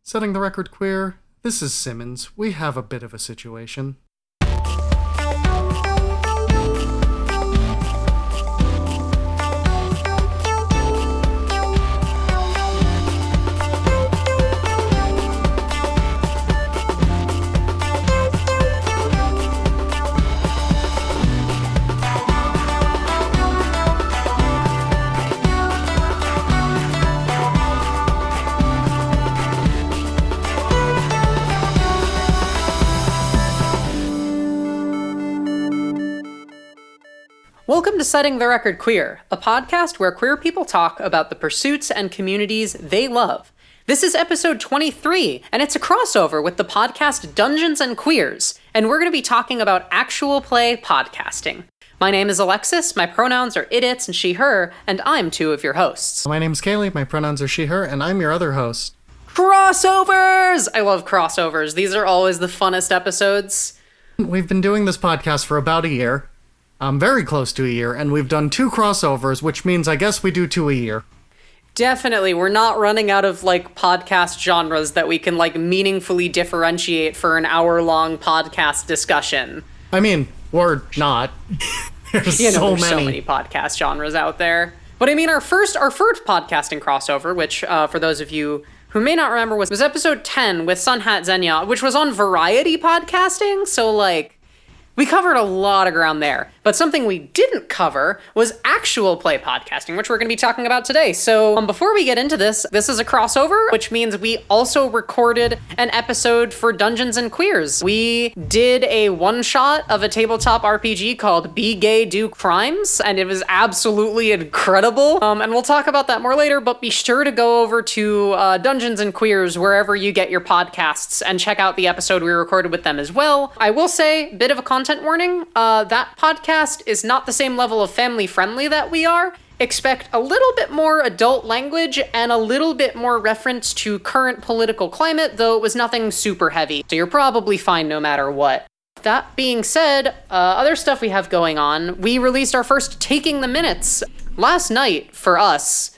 Setting the record queer, this is Simmons. We have a bit of a situation. Welcome to Setting the Record Queer, a podcast where queer people talk about the pursuits and communities they love. This is episode 23, and it's a crossover with the podcast Dungeons and Queers, and we're going to be talking about actual play podcasting. My name is Alexis, my pronouns are it, its, and she, her, and I'm two of your hosts. My name's Kaylee, my pronouns are she, her, and I'm your other host. Crossovers! I love crossovers. These are always the funnest episodes. We've been doing this podcast for about a year. Very close to a year, and we've done 2 crossovers, which means I guess we do 2 a year. Definitely, we're not running out of, podcast genres that we can, meaningfully differentiate for an hour-long podcast discussion. I mean, we're not. There's there's so so many. many podcast genres out there. But I mean, our first podcasting crossover, which, for those of you who may not remember, was episode 10 with Sunhat Zenya, which was on variety podcasting, so, we covered a lot of ground there, but something we didn't cover was actual play podcasting, which we're going to be talking about today. So before we get into this is a crossover, which means we also recorded an episode for Dungeons and Queers. We did a one-shot of a tabletop RPG called Be Gay, Do Crimes, and it was absolutely incredible. And we'll talk about that more later, but be sure to go over to Dungeons and Queers wherever you get your podcasts and check out the episode we recorded with them as well. I will say, bit of a content warning, that podcast is not the same level of family friendly that we are. Expect a little bit more adult language and a little bit more reference to current political climate, though it was nothing super heavy, so you're probably fine no matter what. That being said, other stuff we have going on, we released our first Taking the Minutes last night for us.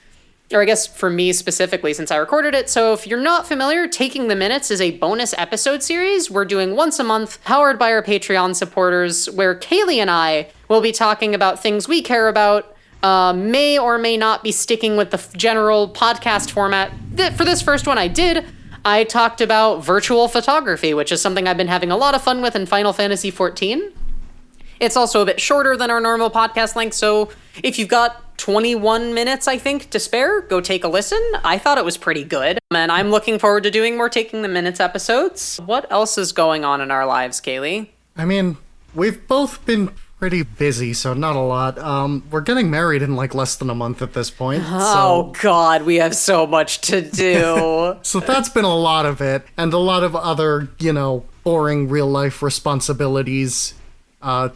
Or I guess for me specifically, since I recorded it. So if you're not familiar, Taking the Minutes is a bonus episode series we're doing once a month, powered by our Patreon supporters, where Kaylee and I will be talking about things we care about, may or may not be sticking with the general podcast format. For this first one I talked about virtual photography, which is something I've been having a lot of fun with in Final Fantasy XIV. It's also a bit shorter than our normal podcast length, so if you've got 21 minutes, I think, to spare, go take a listen. I thought it was pretty good, and I'm looking forward to doing more Taking the Minutes episodes. What else is going on in our lives, Kaylee? I mean, we've both been pretty busy, so not a lot. We're getting married in less than a month at this point. Oh God, we have so much to do. So that's been a lot of it, and a lot of other, boring real-life responsibilities.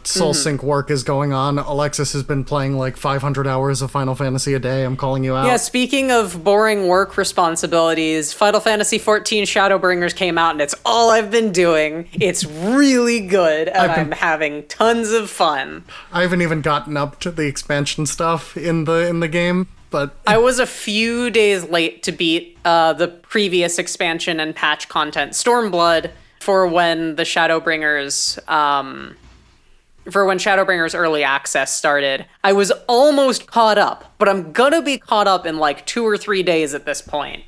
Soul Sync work is going on. Alexis has been playing 500 hours of Final Fantasy a day. I'm calling you out. Yeah, speaking of boring work responsibilities, Final Fantasy XIV Shadowbringers came out, and it's all I've been doing. It's really good, and I'm having tons of fun. I haven't even gotten up to the expansion stuff in the game, but I was a few days late to beat the previous expansion and patch content, Stormblood, for when the Shadowbringers Early Access started. I was almost caught up, but I'm gonna be caught up in 2 or 3 days at this point.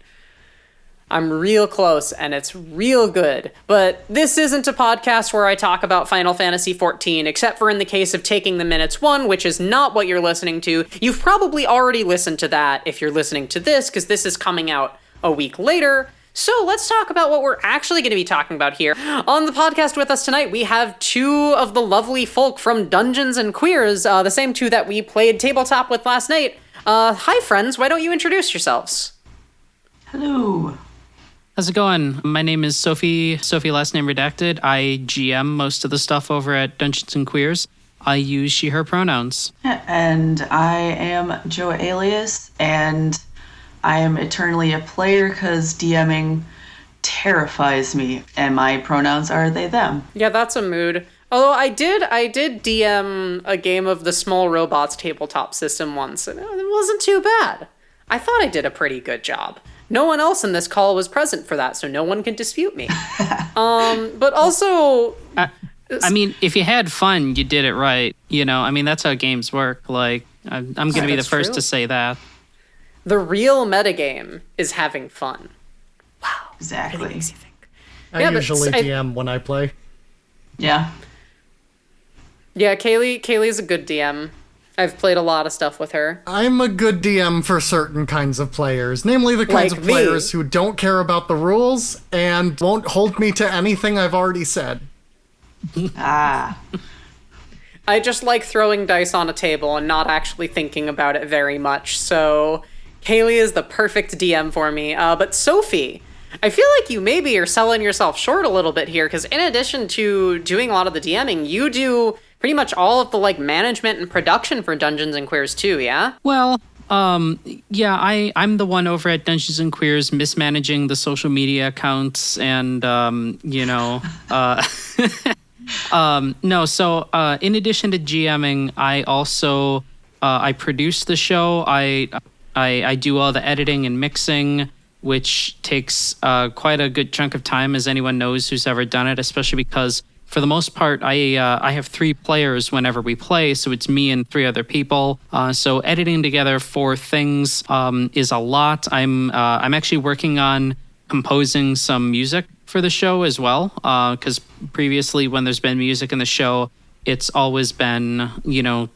I'm real close, and it's real good. But this isn't a podcast where I talk about Final Fantasy XIV, except for in the case of Taking the Minutes 1, which is not what you're listening to. You've probably already listened to that if you're listening to this, because this is coming out a week later. So let's talk about what we're actually going to be talking about here. On the podcast with us tonight, we have 2 of the lovely folk from Dungeons and Queers, the same 2 that we played tabletop with last night. Hi, friends. Why don't you introduce yourselves? Hello. How's it going? My name is Sophie last name redacted. I GM most of the stuff over at Dungeons and Queers. I use she, her pronouns. And I am Joe Alias, and I am eternally a player because DMing terrifies me, and my pronouns are they, them. Yeah, that's a mood. Although I did DM a game of the Small Robots tabletop system once, and it wasn't too bad. I thought I did a pretty good job. No one else in this call was present for that, so no one can dispute me. But also... I mean, if you had fun, you did it right. You know, I mean, that's how games work. Like, I'm going to be the first to say that. The real metagame is having fun. Wow. Exactly. Really makes you think. I usually DM when I play. Yeah. Yeah, Kaylee's a good DM. I've played a lot of stuff with her. I'm a good DM for certain kinds of players, namely the kinds Like of me. players who don't care about the rules and won't hold me to anything I've already said. Ah. I just like throwing dice on a table and not actually thinking about it very much, so Kaylee is the perfect DM for me. But Sophie, I feel like you maybe are selling yourself short a little bit here, because in addition to doing a lot of the DMing, you do pretty much all of the like management and production for Dungeons and Queers too, yeah? Well, yeah, I'm the one over at Dungeons and Queers mismanaging the social media accounts and, no, so in addition to GMing, I also I produce the show. I do all the editing and mixing, which takes quite a good chunk of time, as anyone knows who's ever done it, especially because for the most part, I have 3 players whenever we play, so it's me and 3 other people. So editing together 4 things is a lot. I'm actually working on composing some music for the show as well, because previously when there's been music in the show, it's always been,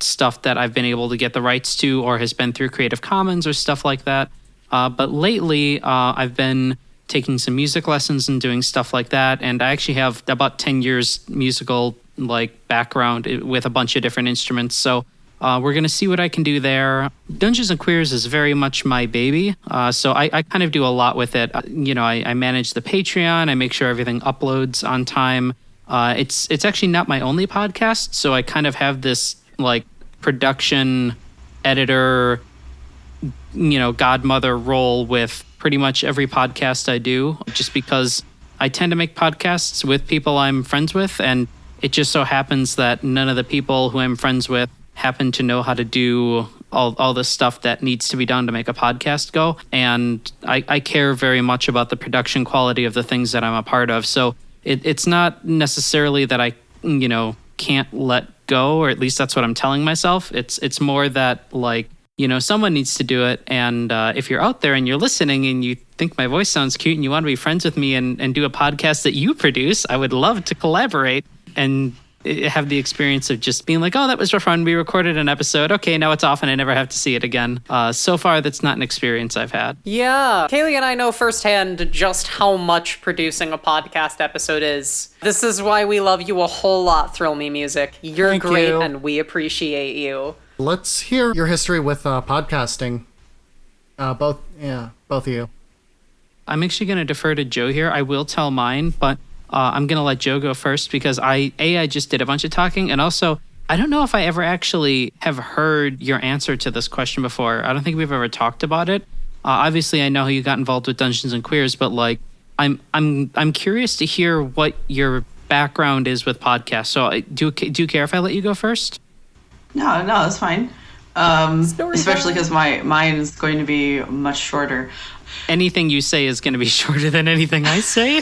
stuff that I've been able to get the rights to or has been through Creative Commons or stuff like that. But lately, I've been taking some music lessons and doing stuff like that. And I actually have about 10 years musical background with a bunch of different instruments. So we're going to see what I can do there. Dungeons and Queers is very much my baby. So I kind of do a lot with it. I manage the Patreon. I make sure everything uploads on time. It's actually not my only podcast. So I kind of have this production editor, godmother role with pretty much every podcast I do, just because I tend to make podcasts with people I'm friends with, and it just so happens that none of the people who I'm friends with happen to know how to do all the stuff that needs to be done to make a podcast go. And I care very much about the production quality of the things that I'm a part of. So it's not necessarily that I, can't let go, or at least that's what I'm telling myself. It's more that someone needs to do it. And if you're out there and you're listening and you think my voice sounds cute and you want to be friends with me and do a podcast that you produce, I would love to collaborate and have the experience of just being like, oh, that was for fun. We recorded an episode. Okay, now it's off and I never have to see it again. So far, that's not an experience I've had. Yeah. Kaylee and I know firsthand just how much producing a podcast episode is. This is why we love you a whole lot, Thrill Me Music. You're Thank great you. and we appreciate you. Let's hear your history with podcasting. Both of you. I'm actually going to defer to Joe here. I will tell mine, but I'm going to let Joe go first because I just did a bunch of talking. And also, I don't know if I ever actually have heard your answer to this question before. I don't think we've ever talked about it. Obviously, I know how you got involved with Dungeons and Queers, but I'm curious to hear what your background is with podcasts. So do you care if I let you go first? No, it's fine. Especially because mine is going to be much shorter. Anything you say is going to be shorter than anything I say.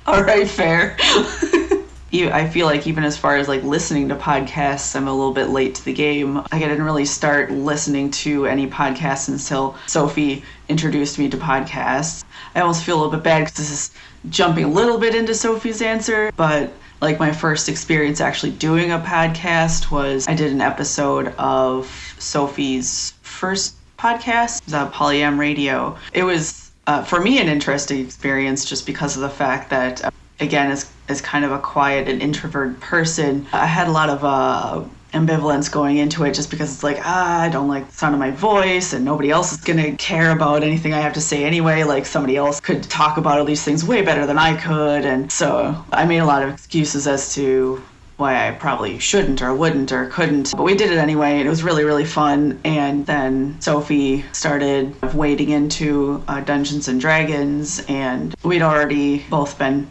All right, fair. I feel like even as far as listening to podcasts, I'm a little bit late to the game. I didn't really start listening to any podcasts until Sophie introduced me to podcasts. I almost feel a little bit bad because this is jumping a little bit into Sophie's answer, but my first experience actually doing a podcast was I did an episode of Sophie's first podcast, Polyam Radio. It was, for me, an interesting experience just because of the fact that, again, as kind of a quiet and introverted person, I had a lot of ambivalence going into it just because it's I don't like the sound of my voice and nobody else is going to care about anything I have to say anyway. Somebody else could talk about all these things way better than I could. And so I made a lot of excuses as to why I probably shouldn't or wouldn't or couldn't. But we did it anyway, and it was really, really fun. And then Sophie started wading into Dungeons and Dragons, and we'd already both been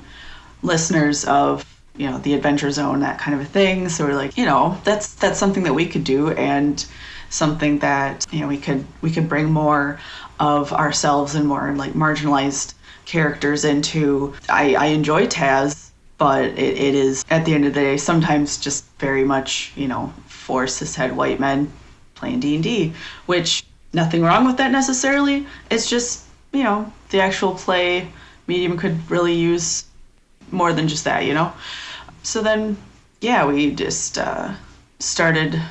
listeners of the Adventure Zone, that kind of a thing. So we're that's something that we could do, and something that we could bring more of ourselves and more like marginalized characters into. I enjoy Taz, but it is, at the end of the day, sometimes just very much, for cishet white men playing D&D, which nothing wrong with that necessarily. It's just, the actual play medium could really use more than just that, So then, yeah, we just started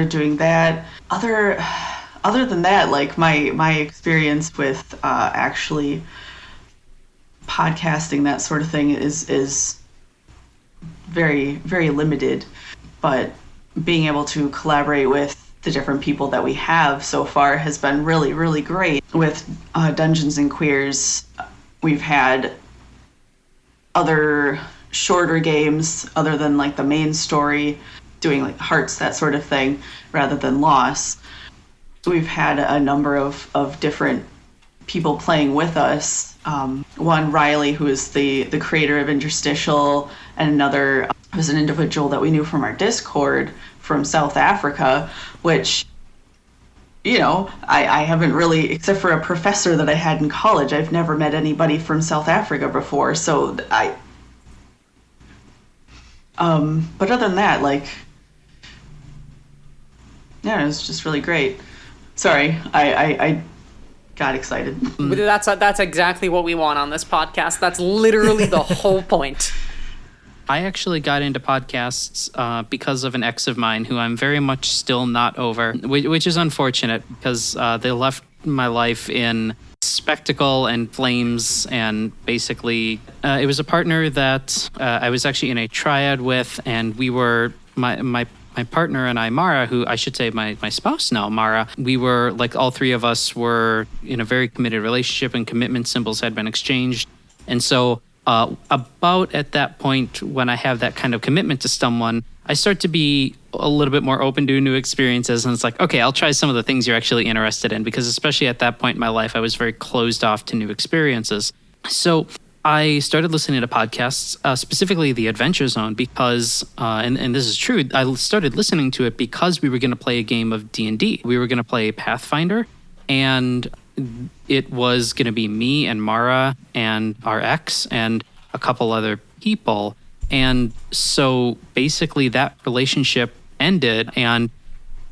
doing that. Other than that, like my experience with actually podcasting, that sort of thing, is very, very limited. But being able to collaborate with the different people that we have so far has been really, really great. With Dungeons and Queers, we've had other shorter games other than like the main story, doing like Hearts, that sort of thing, rather than Loss. We've had a number of different people playing with us. One, Riley, who is the creator of Interstitial, and another was an individual that we knew from our Discord from South Africa, which, I haven't really, except for a professor that I had in college, I've never met anybody from South Africa before. So but other than that, it was just really great. Sorry, I got excited. That's exactly what we want on this podcast. That's literally the whole point. I actually got into podcasts because of an ex of mine who I'm very much still not over, which is unfortunate because they left my life in spectacle and flames, and basically it was a partner that I was actually in a triad with, and we were my partner and I, Mara, who I should say my spouse now, Mara, we were like, all three of us were in a very committed relationship and commitment symbols had been exchanged. And so about at that point, when I have that kind of commitment to someone, I start to be a little bit more open to new experiences. And it's like, okay, I'll try some of the things you're actually interested in, because especially at that point in my life, I was very closed off to new experiences. So I started listening to podcasts, specifically The Adventure Zone, because, and this is true, I started listening to it because we were going to play a game of D&D. We were going to play Pathfinder, and it was going to be me and Mara and our ex and a couple other people. And so basically that relationship ended, and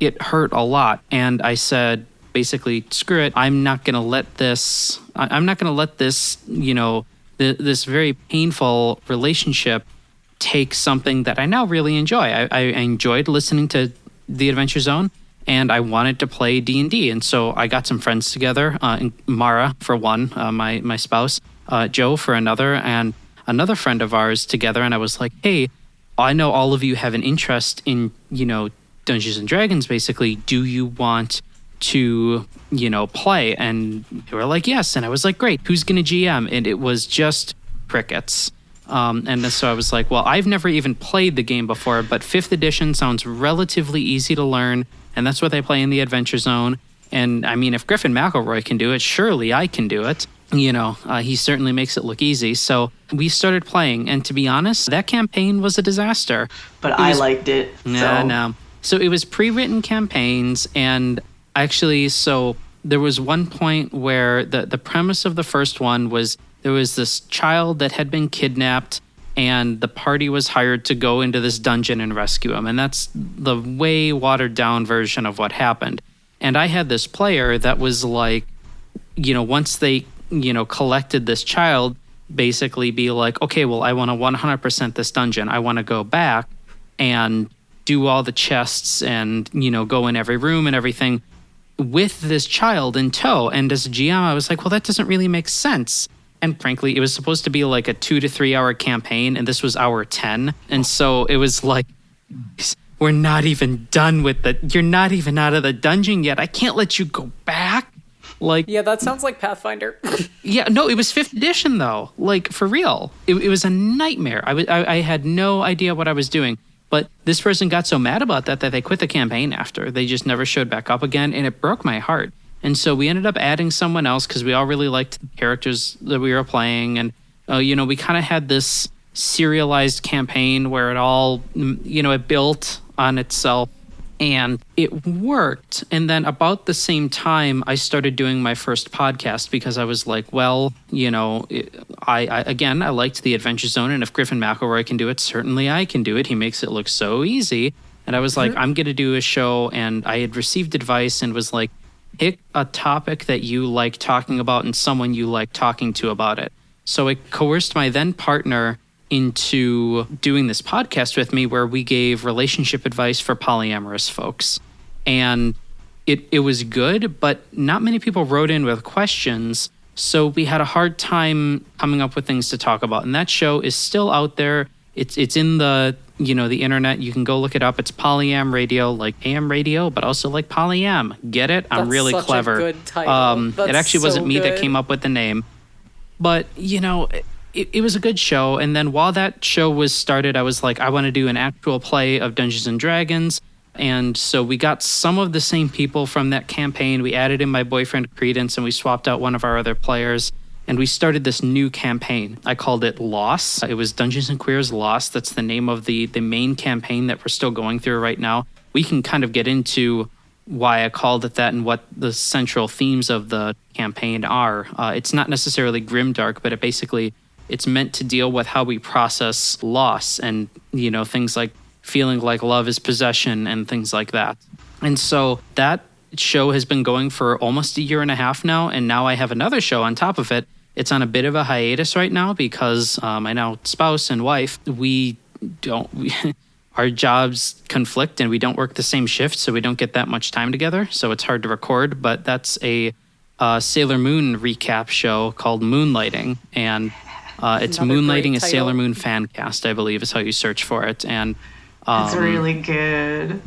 it hurt a lot. And I said, basically, screw it. I'm not going to let this, this very painful relationship take something that I now really enjoy. I enjoyed listening to The Adventure Zone, and I wanted to play D&D. And so I got some friends together, Mara for one, my spouse, Joe for another, and another friend of ours together. And I was like, hey, I know all of you have an interest in, Dungeons and Dragons, basically. Do you want to, play? And they were like, yes. And I was like, great, who's going to GM? And it was just crickets. And so I was like, well, I've never even played the game before, but 5th edition sounds relatively easy to learn. And that's what they play in the Adventure Zone. And I mean, if Griffin McElroy can do it, surely I can do it. He certainly makes it look easy. So we started playing. And to be honest, that campaign was a disaster. But I liked it. No. So it was pre-written campaigns. And actually, so there was one point where the premise of the first one was there was this child that had been kidnapped, and the party was hired to go into this dungeon and rescue him. And that's the way watered down version of what happened. And I had this player that was like, once they, collected this child, basically be like, okay, well, I want to 100% this dungeon. I want to go back and do all the chests and, go in every room and everything with this child in tow. And as a GM, I was like, well, that doesn't really make sense. And frankly, it was supposed to be like a 2 to 3 hour campaign, and this was hour 10. And so it was like, we're not even done with you're not even out of the dungeon yet. I can't let you go back. Yeah, that sounds like Pathfinder. Yeah, no, it was 5th edition though. Like, for real. It was a nightmare. I had no idea what I was doing. But this person got so mad about that they quit the campaign after. They just never showed back up again, and it broke my heart. And so we ended up adding someone else because we all really liked the characters that we were playing. And, we kind of had this serialized campaign where it all, it built on itself And it worked. And then about the same time, I started doing my first podcast because I was like, well, I liked the Adventure Zone. And if Griffin McElroy can do it, certainly I can do it. He makes it look so easy. And I was like, I'm going to do a show. And I had received advice and was like, pick a topic that you like talking about and someone you like talking to about it. So I coerced my then partner into doing this podcast with me where we gave relationship advice for polyamorous folks. And it was good, but not many people wrote in with questions. So we had a hard time coming up with things to talk about. And that show is still out there. It's in the internet. You can go look it up. It's Polyam Radio, like AM radio, but also like Polyam. Get it? I'm really such clever. A good title. It actually wasn't me that good. came up with the name. But, it was a good show. And then while that show was started, I was like, I want to do an actual play of Dungeons and Dragons. And so we got some of the same people from that campaign. We added in my boyfriend Credence and we swapped out one of our other players. And we started this new campaign. I called it Loss. It was Dungeons and Queers Loss. That's the name of the main campaign that we're still going through right now. We can kind of get into why I called it that and what the central themes of the campaign are. It's not necessarily grimdark, but it's meant to deal with how we process loss and, things like feeling like love is possession and things like that. And so that show has been going for almost a year and a half now. And now I have another show on top of it. It's on a bit of a hiatus right now because my now spouse and wife, our jobs conflict and we don't work the same shift. So we don't get that much time together. So it's hard to record, but that's a Sailor Moon recap show called Moonlighting. And it's Another Moonlighting, a great Sailor title. Moon fan cast, I believe is how you search for it. And It's really good.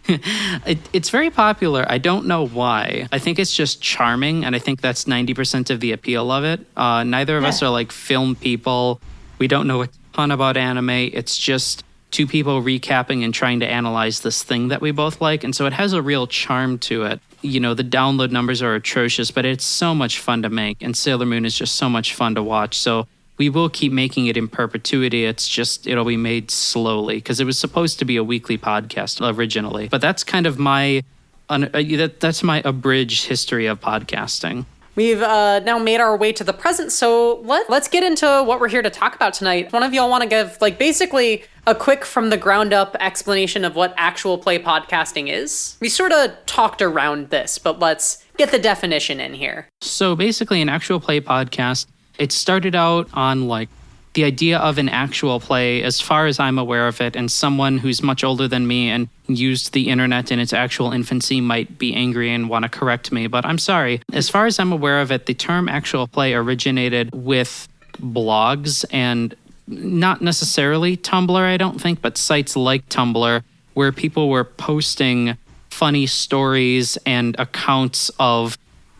it's very popular. I don't know why. I think it's just charming, and I think that's 90% of the appeal of it. Neither of us are like film people. We don't know a ton about anime. It's just two people recapping and trying to analyze this thing that we both like. And so it has a real charm to it. The download numbers are atrocious, but it's so much fun to make. And Sailor Moon is just so much fun to watch. So we will keep making it in perpetuity. It's just, it'll be made slowly because it was supposed to be a weekly podcast originally. But that's kind of that's my abridged history of podcasting. We've now made our way to the present, so let's get into what we're here to talk about tonight. One of y'all want to give, basically a quick from the ground up explanation of what actual play podcasting is? We sort of talked around this, but let's get the definition in here. So basically an actual play podcast, it started out on the idea of an actual play, as far as I'm aware of it, and someone who's much older than me and used the internet in its actual infancy might be angry and want to correct me, but I'm sorry. As far as I'm aware of it, the term actual play originated with blogs and not necessarily Tumblr, I don't think, but sites like Tumblr, where people were posting funny stories and accounts of,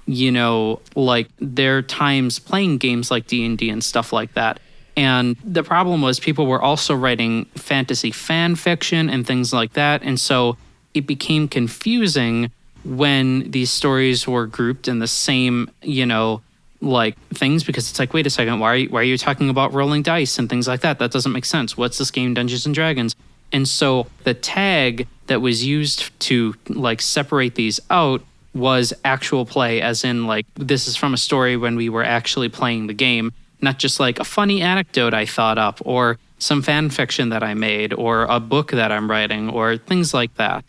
their times playing games like D&D and stuff like that. And the problem was people were also writing fantasy fan fiction and things like that. And so it became confusing when these stories were grouped in the same, things, because it's like, wait a second, why are you talking about rolling dice and things like that? That doesn't make sense. What's this game, Dungeons and Dragons? And so the tag that was used to separate these out was actual play, as in this is from a story when we were actually playing the game. Not just a funny anecdote I thought up or some fan fiction that I made or a book that I'm writing or things like that.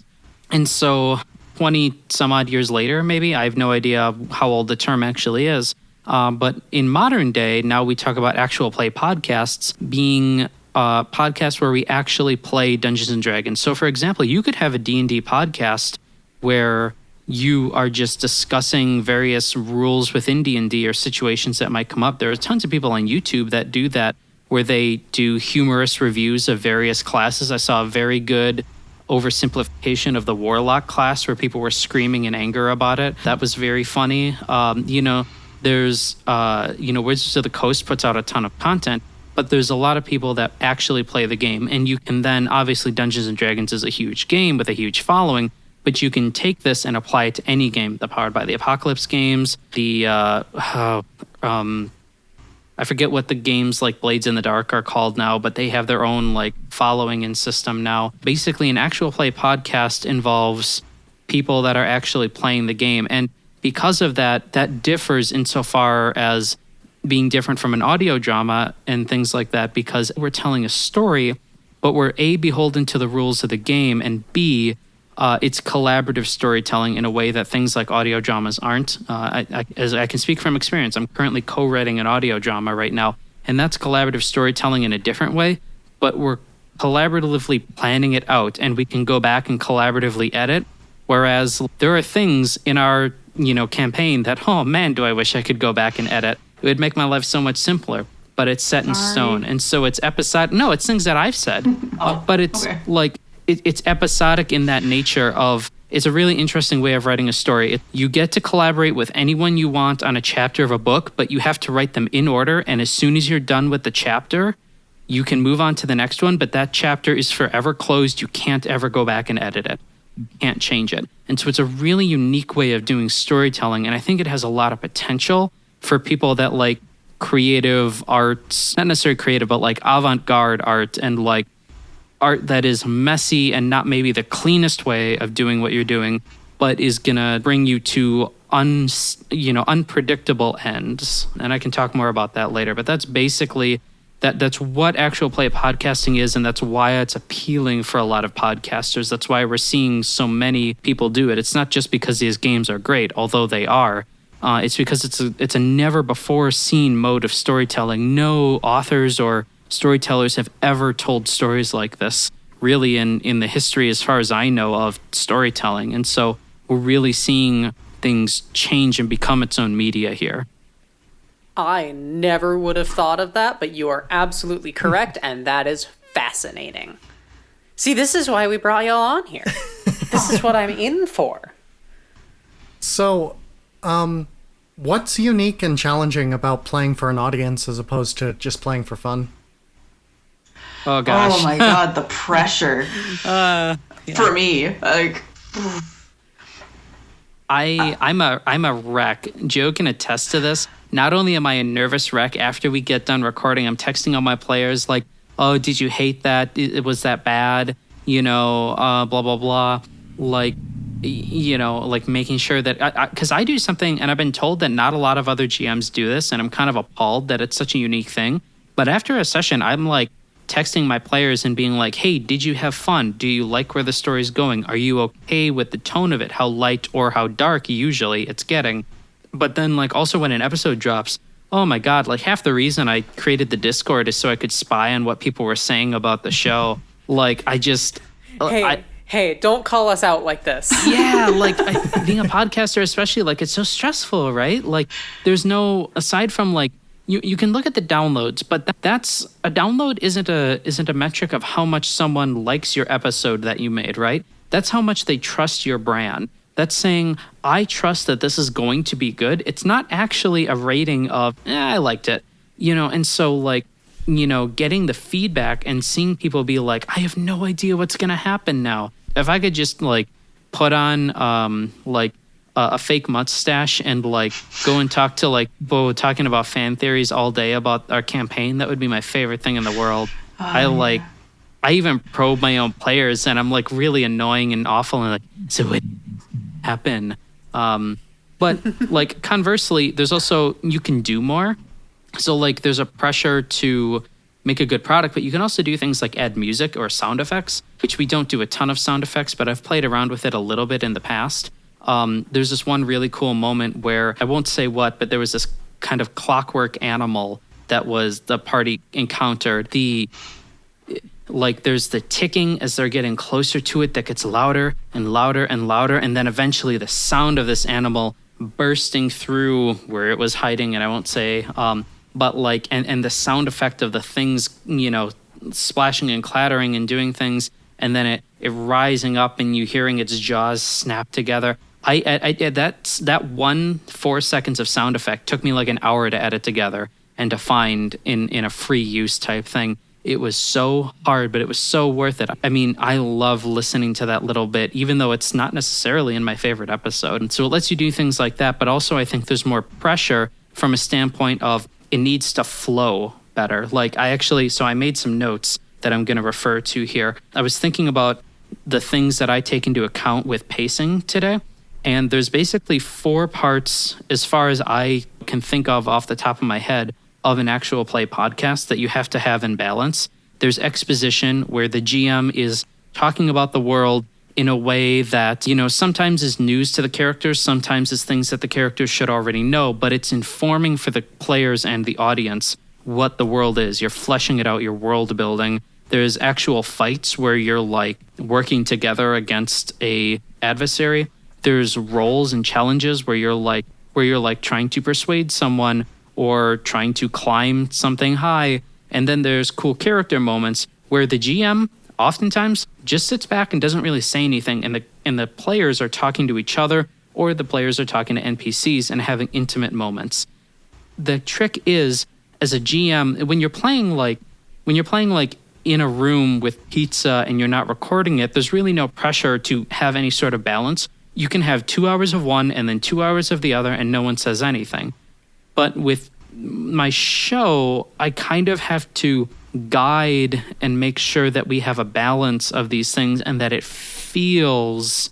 And so 20 some odd years later, maybe, I have no idea how old the term actually is. But in modern day, now we talk about actual play podcasts being podcasts where we actually play Dungeons and Dragons. So for example, you could have a D&D podcast where you are just discussing various rules within D&D or situations that might come up. There are tons of people on YouTube that do that, where they do humorous reviews of various classes. I saw a very good oversimplification of the Warlock class where people were screaming in anger about it. That was very funny. There's, Wizards of the Coast puts out a ton of content, but there's a lot of people that actually play the game. And you can then, obviously, Dungeons and Dragons is a huge game with a huge following, but you can take this and apply it to any game. The Powered by the Apocalypse games, the I forget what the games like Blades in the Dark are called now, but they have their own like following and system now. Basically, an actual play podcast involves people that are actually playing the game. And because of that, that differs insofar as being different from an audio drama and things like that, because we're telling a story, but we're A, beholden to the rules of the game, and B, it's collaborative storytelling in a way that things like audio dramas aren't. As I can speak from experience, I'm currently co-writing an audio drama right now, and that's collaborative storytelling in a different way, but we're collaboratively planning it out, and we can go back and collaboratively edit, whereas there are things in our campaign that, oh man, do I wish I could go back and edit. It would make my life so much simpler, but it's set in stone. And so it's episodic. No, it's things that I've said, but it's like, it's episodic in that nature of, it's a really interesting way of writing a story. You get to collaborate with anyone you want on a chapter of a book, but you have to write them in order. And as soon as you're done with the chapter, you can move on to the next one, but that chapter is forever closed. You can't ever go back and edit it. You can't change it. And so it's a really unique way of doing storytelling. And I think it has a lot of potential for people that like creative arts, not necessarily creative, but like avant-garde art and like art that is messy and not maybe the cleanest way of doing what you're doing, but is gonna bring you to unpredictable ends. And I can talk more about that later, but that's basically that's what actual play podcasting is, and that's why it's appealing for a lot of podcasters. That's why we're seeing so many people do it. It's not just because these games are great, although they are. It's because it's a never before seen mode of storytelling. No authors or storytellers have ever told stories like this, really, in the history, as far as I know, of storytelling. And so we're really seeing things change and become its own media here. I never would have thought of that, but you are absolutely correct, and that is fascinating. See, this is why we brought y'all on here. This is what I'm in for. So, what's unique and challenging about playing for an audience as opposed to just playing for fun? Oh gosh. Oh my god, the pressure. For me, like. I'm a wreck. Joe can attest to this. Not only am I a nervous wreck after we get done recording, I'm texting all my players like, "Oh, did you hate that? Was that bad? Blah blah blah." Like, like making sure that, because I do something, and I've been told that not a lot of other GMs do this, and I'm kind of appalled that it's such a unique thing. But after a session, I'm like texting my players and being like, "Hey, did you have fun? Do you like where the story's going? Are you okay with the tone of it? How light or how dark usually it's getting?" But then like also when an episode drops, oh my God, like half the reason I created the Discord is so I could spy on what people were saying about the show. Like I just... Hey, don't call us out like this. Yeah, like being a podcaster especially, like it's so stressful, right? Like there's no, aside from like, you can look at the downloads, but that's a download isn't a metric of how much someone likes your episode that you made, right? That's how much they trust your brand. That's saying, I trust that this is going to be good. It's not actually a rating of, I liked it, and so like, getting the feedback and seeing people be like, I have no idea what's going to happen now. If I could just like put on a fake mustache and like go and talk to like Bo talking about fan theories all day about our campaign, that would be my favorite thing in the world. I even probe my own players and I'm like really annoying and awful and like, so what happened? But like conversely, there's also, you can do more. So like there's a pressure to make a good product, but you can also do things like add music or sound effects, which we don't do a ton of sound effects, but I've played around with it a little bit in the past. There's this one really cool moment where I won't say what, but there was this kind of clockwork animal that was the party encountered. There's the ticking as they're getting closer to it that gets louder and louder and louder. And then eventually the sound of this animal bursting through where it was hiding. And I won't say, but like, and the sound effect of the things, splashing and clattering and doing things. And then it rising up and you hearing its jaws snap together. That 4 seconds of sound effect took me like an hour to edit together and to find in a free use type thing. It was so hard, but it was so worth it. I mean, I love listening to that little bit, even though it's not necessarily in my favorite episode. And so it lets you do things like that. But also I think there's more pressure from a standpoint of it needs to flow better. Like I made some notes that I'm going to refer to here. I was thinking about the things that I take into account with pacing today. And there's basically 4 parts, as far as I can think of off the top of my head, of an actual play podcast that you have to have in balance. There's exposition, where the GM is talking about the world in a way that, sometimes is news to the characters, sometimes is things that the characters should already know, but it's informing for the players and the audience what the world is. You're fleshing it out, you're world building. There's actual fights where you're like working together against a adversary. There's roles and challenges where you're like trying to persuade someone or trying to climb something high. And then there's cool character moments where the GM oftentimes just sits back and doesn't really say anything, and the players are talking to each other, or the players are talking to NPCs and having intimate moments. The trick is, as a GM, when you're playing like in a room with pizza and you're not recording it, there's really no pressure to have any sort of balance. You can have 2 hours of one and then 2 hours of the other, and no one says anything. But with my show, I kind of have to guide and make sure that we have a balance of these things, and that it feels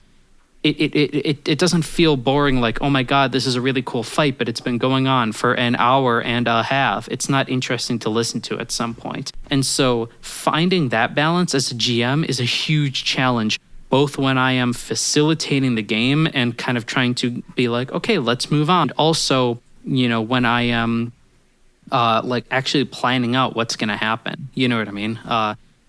it doesn't feel boring, like, oh my God, this is a really cool fight, but it's been going on for an hour and a half. It's not interesting to listen to at some point. And so finding that balance as a GM is a huge challenge, both when I am facilitating the game and kind of trying to be like, okay, let's move on. Also, when I am like actually planning out what's going to happen. You know what I mean?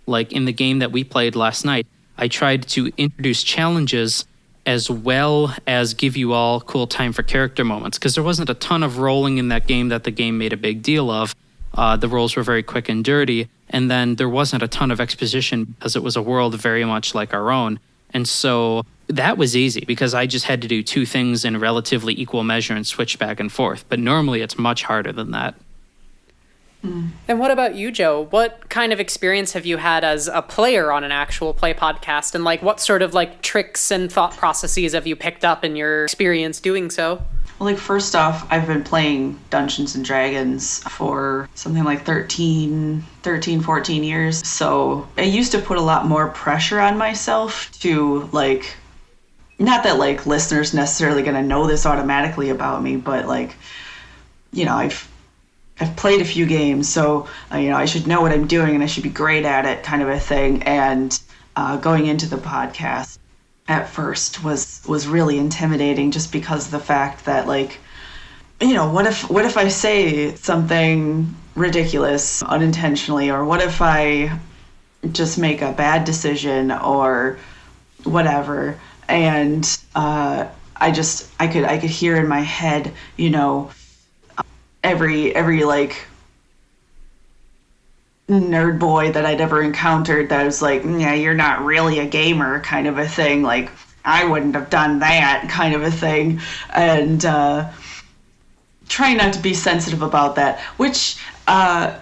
Like in the game that we played last night, I tried to introduce challenges as well as give you all cool time for character moments, because there wasn't a ton of rolling in that game that the game made a big deal of. The rolls were very quick and dirty, and then there wasn't a ton of exposition because it was a world very much like our own. And so that was easy because I just had to do 2 things in relatively equal measure and switch back and forth. But normally it's much harder than that. And what about you, Joe? What kind of experience have you had as a player on an actual play podcast? And like, what sort of like tricks and thought processes have you picked up in your experience doing so? Well, like, first off, I've been playing Dungeons and Dragons for something like 13, 14 years. So I used to put a lot more pressure on myself to, like, not that like listeners necessarily going to know this automatically about me, but like, I've played a few games, so I should know what I'm doing and I should be great at it, kind of a thing. And going into the podcast at first was really intimidating, just because of the fact that, like, what if I say something ridiculous unintentionally, or what if I just make a bad decision or whatever. And I could hear in my head, every like nerd boy that I'd ever encountered that was like, yeah, you're not really a gamer, kind of a thing. Like, I wouldn't have done that, kind of a thing. And trying not to be sensitive about that, which as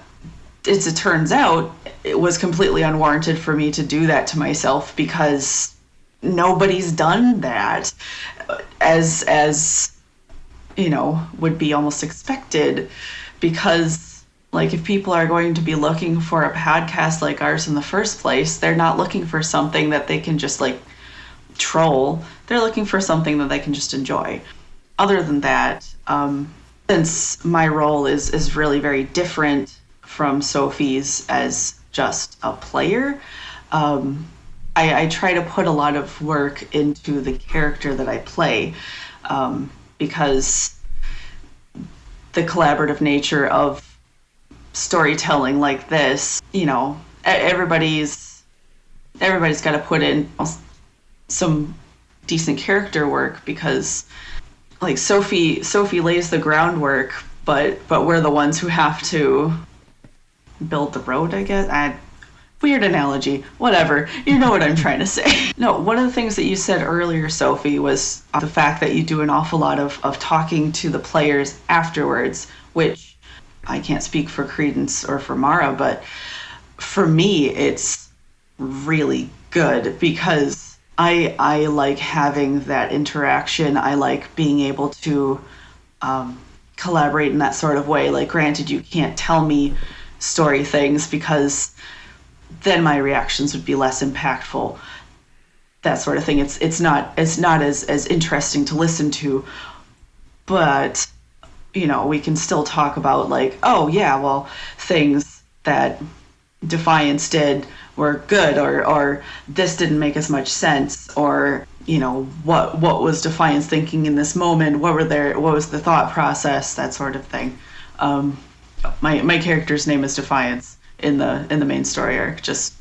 it turns out, it was completely unwarranted for me to do that to myself, because nobody's done that as would be almost expected, because, like, if people are going to be looking for a podcast like ours in the first place, they're not looking for something that they can just, like, troll. They're looking for something that they can just enjoy. Other than that, since my role is really very different from Sophie's as just a player, I try to put a lot of work into the character that I play, because the collaborative nature of storytelling like this, everybody's got to put in some decent character work, because, like, Sophie lays the groundwork, but we're the ones who have to build the road, I guess. Weird analogy, whatever. You know what I'm trying to say. No, one of the things that you said earlier, Sophie, was the fact that you do an awful lot of talking to the players afterwards, which I can't speak for Credence or for Mara, but for me, it's really good, because I like having that interaction. I like being able to collaborate in that sort of way. Like, granted, you can't tell me story things because then my reactions would be less impactful. That sort of thing. It's not as interesting to listen to, but we can still talk about like, oh yeah, well, things that Defiance did were good, or this didn't make as much sense, or what was Defiance thinking in this moment? What was the thought process? That sort of thing. My character's name is Defiance in the main story arc, just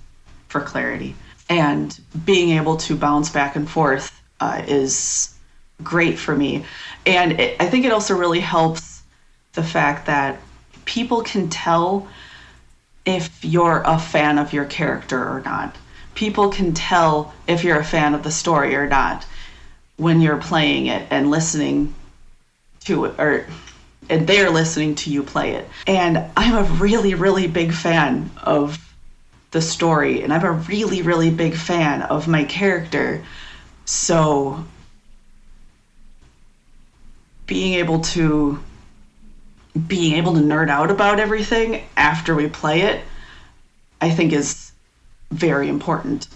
for clarity. And being able to bounce back and forth is great for me. And I think it also really helps the fact that people can tell if you're a fan of your character or not. People can tell if you're a fan of the story or not when you're playing it and listening to it, and they're listening to you play it. And I'm a really, really big fan of the story, and I'm a really, really big fan of my character. So being able to nerd out about everything after we play it, I think is very important.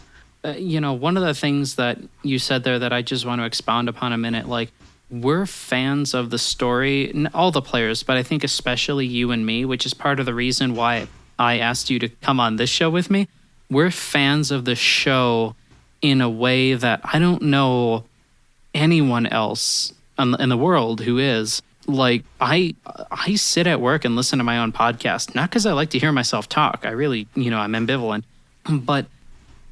One of the things that you said there that I just want to expound upon a minute, like, we're fans of the story, all the players, but I think especially you and me, which is part of the reason why I asked you to come on this show with me. We're fans of the show in a way that I don't know anyone else in the world who is. Like, I sit at work and listen to my own podcast, not because I like to hear myself talk. I really, I'm ambivalent, but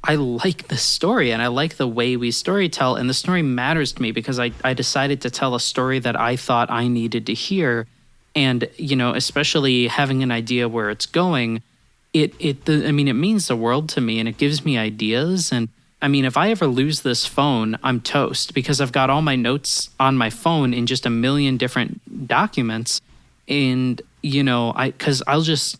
I like the story and I like the way we storytell, and the story matters to me because I decided to tell a story that I thought I needed to hear. And, especially having an idea where it's going, it means the world to me, and it gives me ideas. And if I ever lose this phone, I'm toast, because I've got all my notes on my phone in just a million different documents. And, because I'll just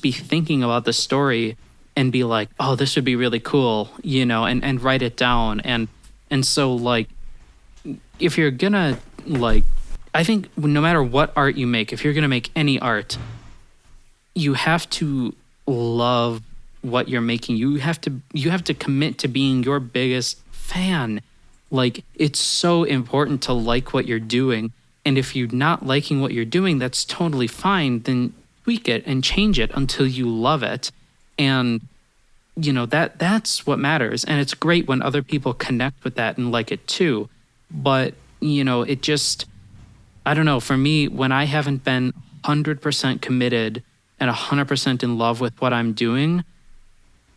be thinking about the story and be like, oh, this would be really cool, and write it down. And so, like, if you're gonna, like, I think no matter what art you make, if you're gonna make any art, you have to love what you're making. You have to commit to being your biggest fan. Like, it's so important to like what you're doing. And if you're not liking what you're doing, that's totally fine. Then tweak it and change it until you love it. And that's what matters. And it's great when other people connect with that and like it too. But it just, I don't know, for me, when I haven't been 100% committed and 100% in love with what I'm doing,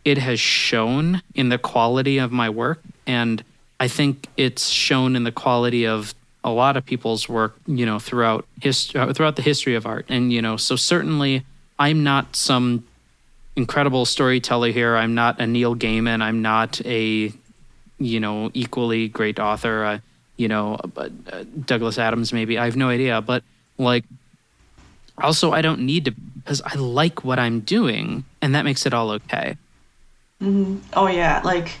it has shown in the quality of my work. And I think it's shown in the quality of a lot of people's work, throughout the history of art. And, so certainly I'm not some incredible storyteller here. I'm not a Neil Gaiman. I'm not a, equally great author, Douglas Adams, maybe. I have no idea. But, like, also I don't need to, because I like what I'm doing, and that makes it all okay. Mm-hmm. Oh yeah, like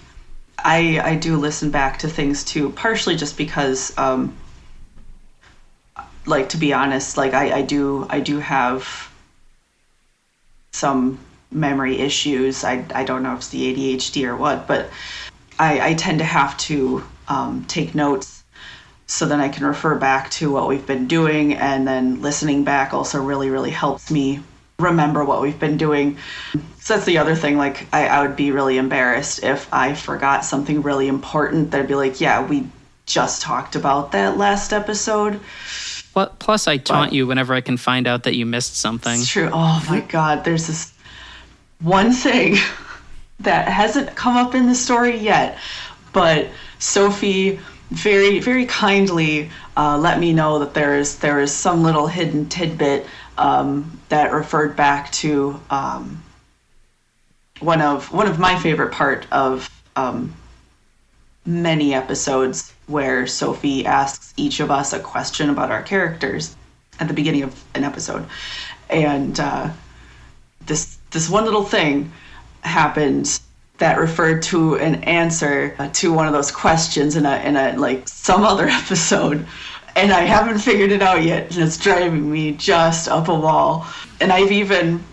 I do listen back to things too, partially just because, like, to be honest, like I do have some memory issues. I don't know if it's the ADHD or what, but I tend to have to take notes so then I can refer back to what we've been doing, and then listening back also really, really helps me remember what we've been doing. So that's the other thing. Like, I would be really embarrassed if I forgot something really important. That'd be like, yeah, we just talked about that last episode. Plus, I taunt you whenever I can find out that you missed something. It's true. Oh my God, there's this one thing that hasn't come up in the story yet, but Sophie very, very kindly let me know that there is some little hidden tidbit that referred back to one of my favorite part of many episodes, where Sophie asks each of us a question about our characters at the beginning of an episode. And this one little thing happened that referred to an answer to one of those questions in a like some other episode. and I haven't figured it out yet, and it's driving me just up a wall. And I've even,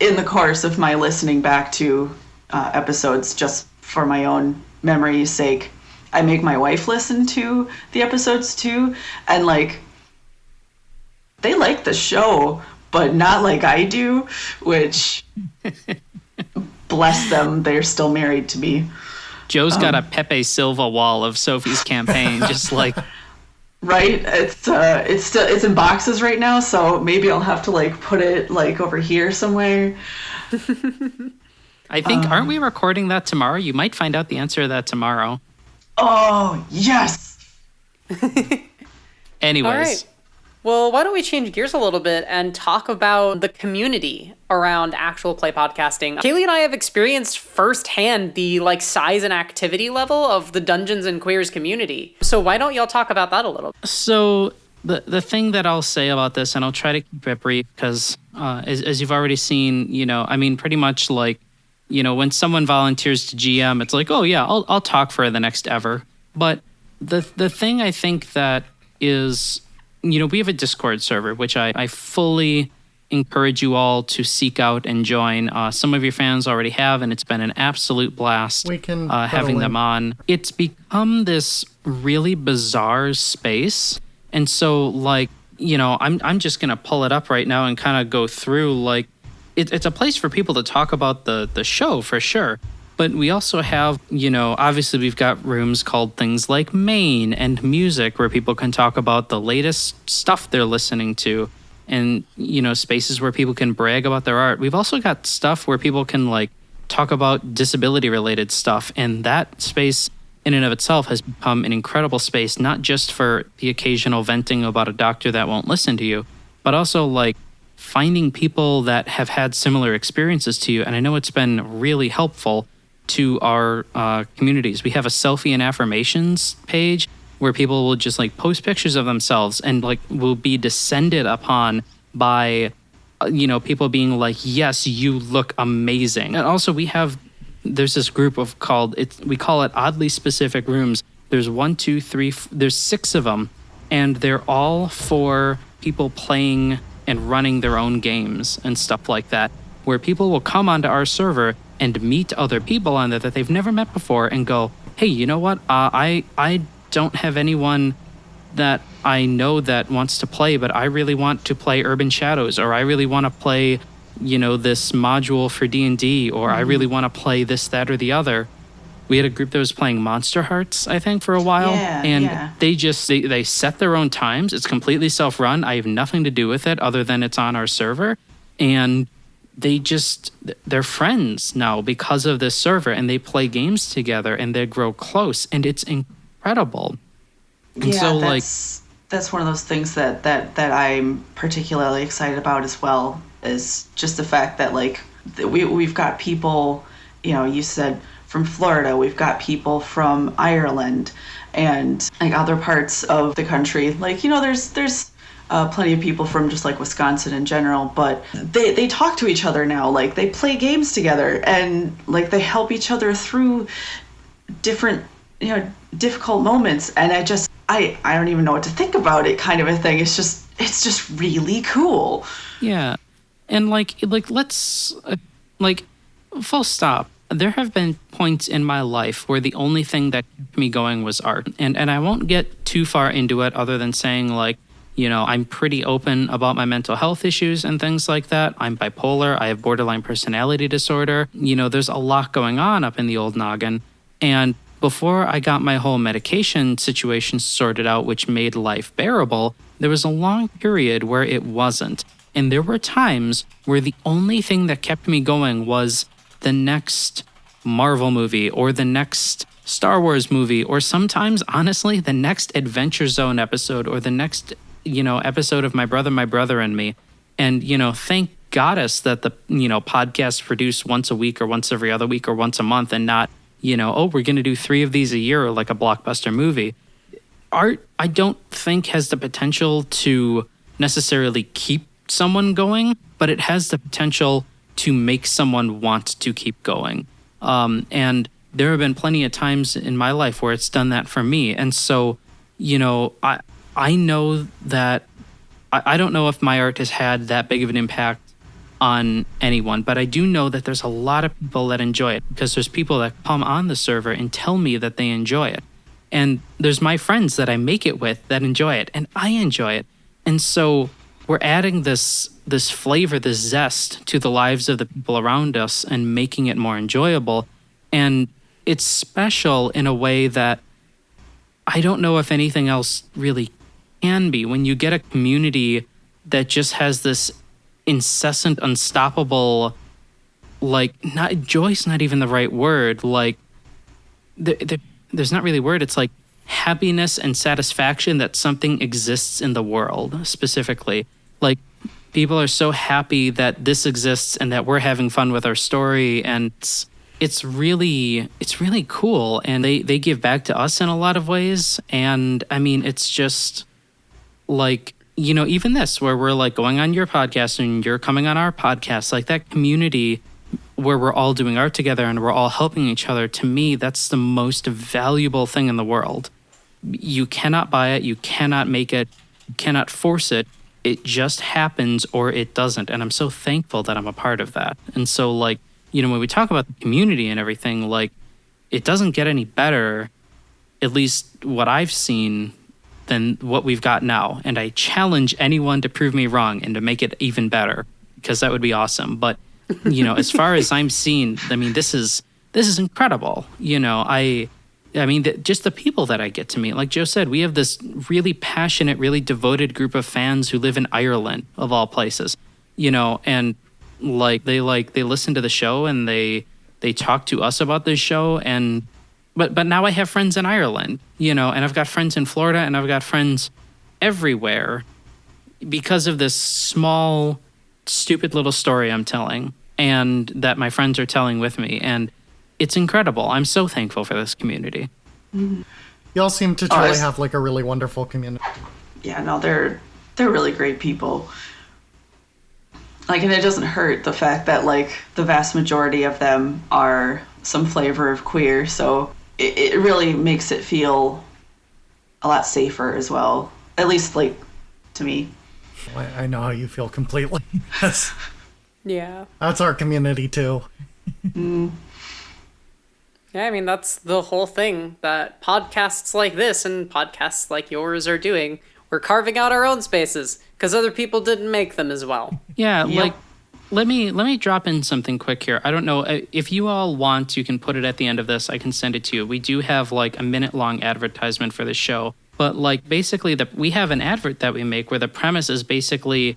in the course of my listening back to episodes just for my own memory's sake, I make my wife listen to the episodes too, and like, they like the show, but not like I do, which, bless them, they're still married to me. Joe's got a Pepe Silva wall of Sophie's campaign, just like... Right? It's in boxes right now, so maybe I'll have to like put it like over here somewhere. I think, aren't we recording that tomorrow? You might find out the answer to that tomorrow. Oh, yes! Anyways. All right. Well, why don't we change gears a little bit and talk about the community around actual play podcasting. Kaylee and I have experienced firsthand the like size and activity level of the Dungeons and Queers community. So why don't y'all talk about that a little? So the thing that I'll say about this, and I'll try to keep it brief because as you've already seen, I mean, pretty much like, when someone volunteers to GM, it's like, oh yeah, I'll talk for the next ever. But the thing I think that is... we have a Discord server, which I fully encourage you all to seek out and join. Some of your fans already have, and it's been an absolute blast having them on. It's become this really bizarre space. And so, like, I'm just going to pull it up right now and kind of go through, like, it's a place for people to talk about the show, for sure. But we also have, obviously we've got rooms called things like Main and Music where people can talk about the latest stuff they're listening to and, spaces where people can brag about their art. We've also got stuff where people can like talk about disability related stuff. And that space in and of itself has become an incredible space, not just for the occasional venting about a doctor that won't listen to you, but also like finding people that have had similar experiences to you. And I know it's been really helpful to our communities. We have a selfie and affirmations page where people will just like post pictures of themselves and like will be descended upon by people being like, yes, you look amazing. And also there's this group we call it oddly specific rooms. There's 6 of them, and they're all for people playing and running their own games and stuff like that, where people will come onto our server and meet other people on there that they've never met before and go, hey, you know what? I don't have anyone that I know that wants to play, but I really want to play Urban Shadows, or I really want to play, this module for D&D, or I really want to play this, that, or the other. We had a group that was playing Monster Hearts, I think, for a while. Yeah, and yeah. they set their own times. It's completely self-run. I have nothing to do with it other than it's on our server. And they're friends now because of this server, and they play games together and they grow close, and it's incredible. And yeah, so that's one of those things that I'm particularly excited about as well, is just the fact that like we've got people, you said from Florida, we've got people from Ireland and like other parts of the country. Like, there's plenty of people from just like Wisconsin in general, but they talk to each other now. Like they play games together and like they help each other through different, difficult moments. And I don't even know what to think about it, kind of a thing. It's just really cool. Yeah. And like let's full stop. There have been points in my life where the only thing that kept me going was art. And I won't get too far into it other than saying like, I'm pretty open about my mental health issues and things like that. I'm bipolar. I have borderline personality disorder. There's a lot going on up in the old noggin. And before I got my whole medication situation sorted out, which made life bearable, there was a long period where it wasn't. And there were times where the only thing that kept me going was the next Marvel movie or the next Star Wars movie, or sometimes, honestly, the next Adventure Zone episode or the next, episode of My Brother and Me. And, thank goddess that the, podcasts produce once a week or once every other week or once a month and not, we're going to do 3 of these a year like a blockbuster movie. Art, I don't think has the potential to necessarily keep someone going, but it has the potential to make someone want to keep going. And there have been plenty of times in my life where it's done that for me. And so, I know that I don't know if my art has had that big of an impact on anyone, but I do know that there's a lot of people that enjoy it, because there's people that come on the server and tell me that they enjoy it. And there's my friends that I make it with that enjoy it, and I enjoy it. And so we're adding this flavor, this zest to the lives of the people around us and making it more enjoyable. And it's special in a way that I don't know if anything else really can be. When you get a community that just has this incessant, unstoppable, like, not joy's not even the right word. Like, there's not really a word. It's like happiness and satisfaction that something exists in the world specifically. Like, people are so happy that this exists and that we're having fun with our story, and it's really cool. And they give back to us in a lot of ways. And I mean, it's just like, you know, even this, where we're like going on your podcast and you're coming on our podcast, like that community where we're all doing art together and we're all helping each other, to me, that's the most valuable thing in the world. You cannot buy it, you cannot make it, you cannot force it. It just happens or it doesn't. And I'm so thankful that I'm a part of that. And so, like, you know, when we talk about the community and everything, like, it doesn't get any better, at least what I've seen, than what we've got now. And I challenge anyone to prove me wrong and to make it even better, because that would be awesome. But, you know, as far as I'm seeing, I mean, this is incredible. You know, I mean, just the people that I get to meet. Like Joe said, we have this really passionate, really devoted group of fans who live in Ireland, of all places, you know, and they listen to the show and they talk to us about the show. And but now I have friends in Ireland, you know, and I've got friends in Florida, and I've got friends everywhere because of this small, stupid little story I'm telling, and that my friends are telling with me. And it's incredible. I'm so thankful for this community. Y'all seem to truly have like a really wonderful community. Yeah, no, they're really great people. Like, and it doesn't hurt the fact that, like, the vast majority of them are some flavor of queer, so it really makes it feel a lot safer as well. At least, like, to me. I know how you feel completely. Yeah. That's our community too. Yeah, I mean, that's the whole thing that podcasts like this and podcasts like yours are doing. We're carving out our own spaces because other people didn't make them as well. Yeah, Yep. like, let me drop in something quick here. I don't know if you all want, you can put it at the end of this. I can send it to you. We do have like a minute-long advertisement for the show, but like basically we have an advert that we make where the premise is basically,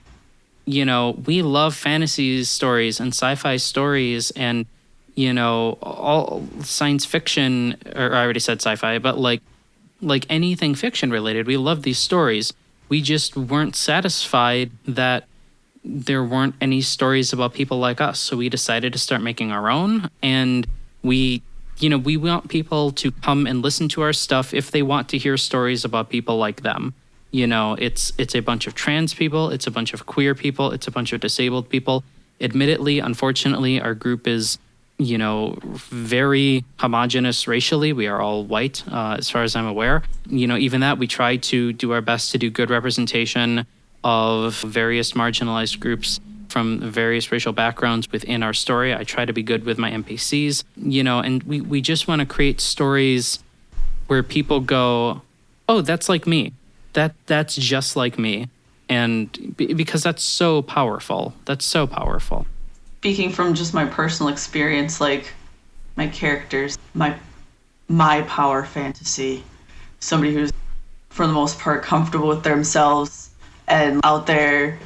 you know, we love fantasy stories and sci-fi stories and, you know, all science fiction, or I already said sci-fi, but like anything fiction related. We love these stories. We just weren't satisfied that there weren't any stories about people like us. So we decided to start making our own. And we want people to come and listen to our stuff if they want to hear stories about people like them. You know, it's a bunch of trans people. It's a bunch of queer people. It's a bunch of disabled people. Admittedly, unfortunately, our group is, you know, very homogenous racially. We are all white, as far as I'm aware. You know, even that, we try to do our best to do good representation of various marginalized groups from various racial backgrounds within our story. I try to be good with my NPCs, you know, and we just want to create stories where people go, oh, that's like me. That's just like me. And because that's so powerful. That's so powerful. Speaking from just my personal experience, like, my characters, my power fantasy, somebody who's, for the most part, comfortable with themselves and out there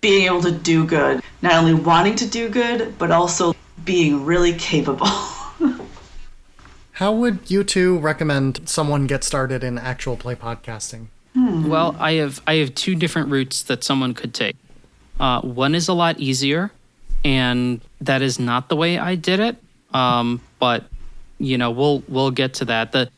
being able to do good. Not only wanting to do good, but also being really capable. How would you two recommend someone get started in actual play podcasting? Well, I have two different routes that someone could take. One is a lot easier, and that is not the way I did it. But you know, we'll get to that.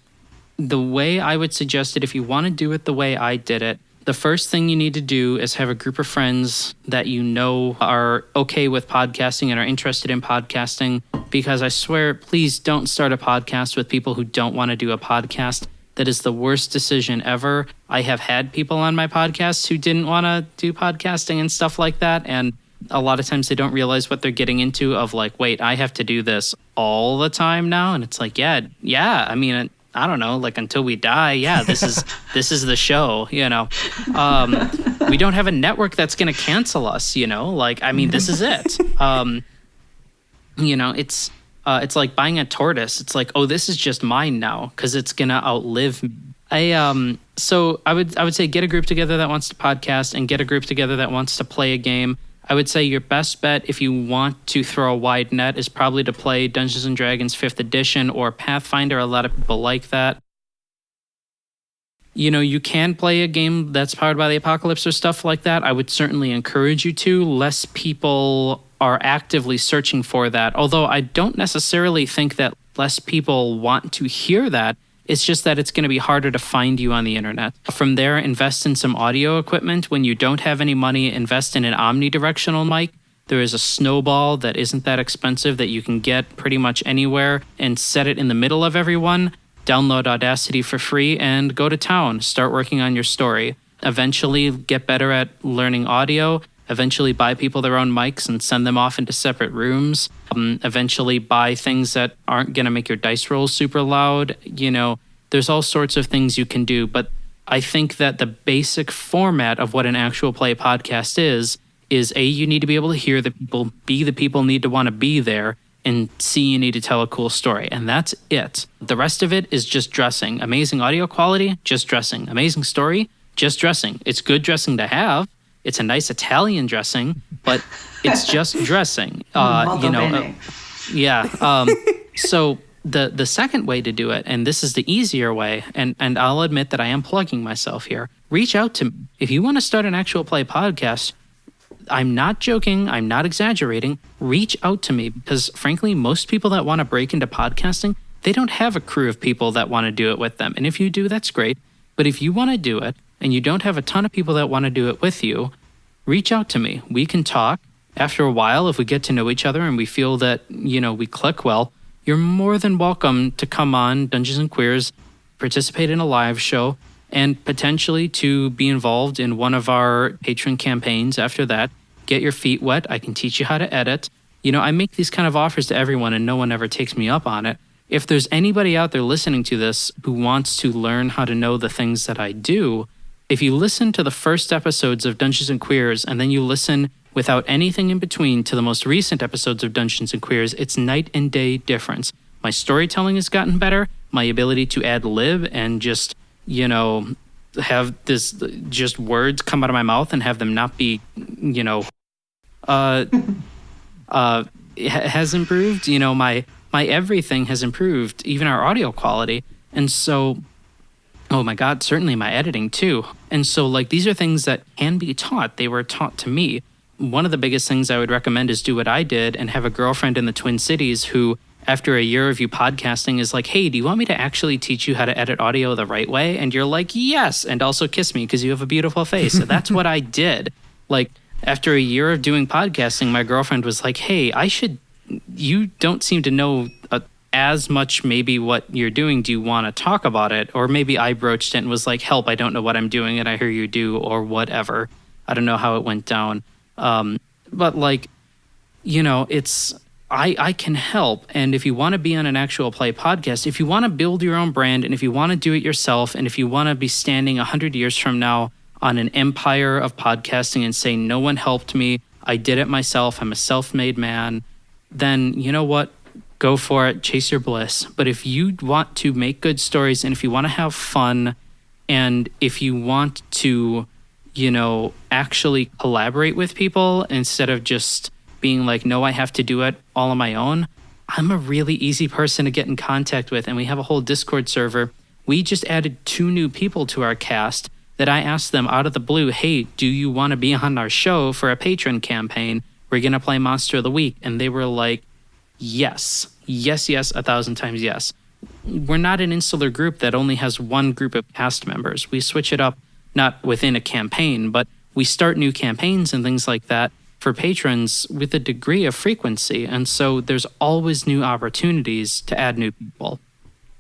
The way I would suggest it, if you want to do it the way I did it, the first thing you need to do is have a group of friends that you know are okay with podcasting and are interested in podcasting. Because I swear, please don't start a podcast with people who don't want to do a podcast. That is the worst decision ever. I have had people on my podcast who didn't want to do podcasting and stuff like that. And a lot of times they don't realize what they're getting into of like, wait, I have to do this all the time now. And it's like, yeah. I mean, I don't know, like until we die. Yeah, this is the show, you know. We don't have a network that's going to cancel us, you know, like, I mean, this is it. You know, it's like buying a tortoise. It's like, oh, this is just mine now because it's going to outlive me. So I would say get a group together that wants to podcast and get a group together that wants to play a game. I would say your best bet if you want to throw a wide net is probably to play Dungeons & Dragons 5th edition or Pathfinder. A lot of people like that. You know, you can play a game that's powered by the apocalypse or stuff like that. I would certainly encourage you to. Less people are actively searching for that, although I don't necessarily think that less people want to hear that. It's just that it's going to be harder to find you on the internet. From there, invest in some audio equipment. When you don't have any money, invest in an omnidirectional mic. There is a snowball that isn't that expensive that you can get pretty much anywhere and set it in the middle of everyone. Download Audacity for free and go to town. Start working on your story. Eventually get better at learning audio. Eventually buy people their own mics and send them off into separate rooms. Eventually buy things that aren't going to make your dice rolls super loud. You know, there's all sorts of things you can do. But I think that the basic format of what an actual play podcast is A, you need to be able to hear the people, B, the people need to want to be there, and C, you need to tell a cool story. And that's it. The rest of it is just dressing. Amazing audio quality, just dressing. Amazing story, just dressing. It's good dressing to have. It's a nice Italian dressing, but it's just dressing. You know, so the second way to do it, and this is the easier way, and I'll admit that I am plugging myself here. Reach out to me. If you want to start an actual play podcast, I'm not joking. I'm not exaggerating. Reach out to me because, frankly, most people that want to break into podcasting, they don't have a crew of people that want to do it with them. And if you do, that's great. But if you want to do it, and you don't have a ton of people that want to do it with you, reach out to me. We can talk. After a while, if we get to know each other and we feel that, you know, we click well, you're more than welcome to come on Dungeons and Queers, participate in a live show, and potentially to be involved in one of our patron campaigns after that. Get your feet wet. I can teach you how to edit. You know, I make these kind of offers to everyone and no one ever takes me up on it. If there's anybody out there listening to this who wants to learn how to know the things that I do, if you listen to the first episodes of Dungeons and Queers and then you listen without anything in between to the most recent episodes of Dungeons and Queers, it's night and day difference. My storytelling has gotten better. My ability to ad lib and just, you know, have this just words come out of my mouth and have them not be, you know, has improved. You know, my everything has improved, even our audio quality. And so, oh my God, certainly my editing too. And so, like, these are things that can be taught. They were taught to me. One of the biggest things I would recommend is do what I did and have a girlfriend in the Twin Cities who, after a year of you podcasting, is like, hey, do you want me to actually teach you how to edit audio the right way? And you're like, yes. And also kiss me because you have a beautiful face. So that's what I did. Like, after a year of doing podcasting, my girlfriend was like, hey, you don't seem to know as much maybe what you're doing. Do you want to talk about it? Or maybe I broached it and was like, help, I don't know what I'm doing and I hear you do, or whatever. I don't know how it went down. But like, you know, I can help. And if you want to be on an actual play podcast, if you want to build your own brand, and if you want to do it yourself, and if you want to be standing 100 years from now on an empire of podcasting and say, no one helped me, I did it myself, I'm a self-made man, then you know what? Go for it, chase your bliss. But if you want to make good stories and if you want to have fun and if you want to, you know, actually collaborate with people instead of just being like, no, I have to do it all on my own, I'm a really easy person to get in contact with. And we have a whole Discord server. We just added 2 new people to our cast that I asked them out of the blue, hey, do you want to be on our show for a patron campaign? We're going to play Monster of the Week. And they were like, yes, 1,000 times yes. We're not an insular group that only has one group of cast members. We switch it up, not within a campaign, but we start new campaigns and things like that for patrons with a degree of frequency. And so there's always new opportunities to add new people.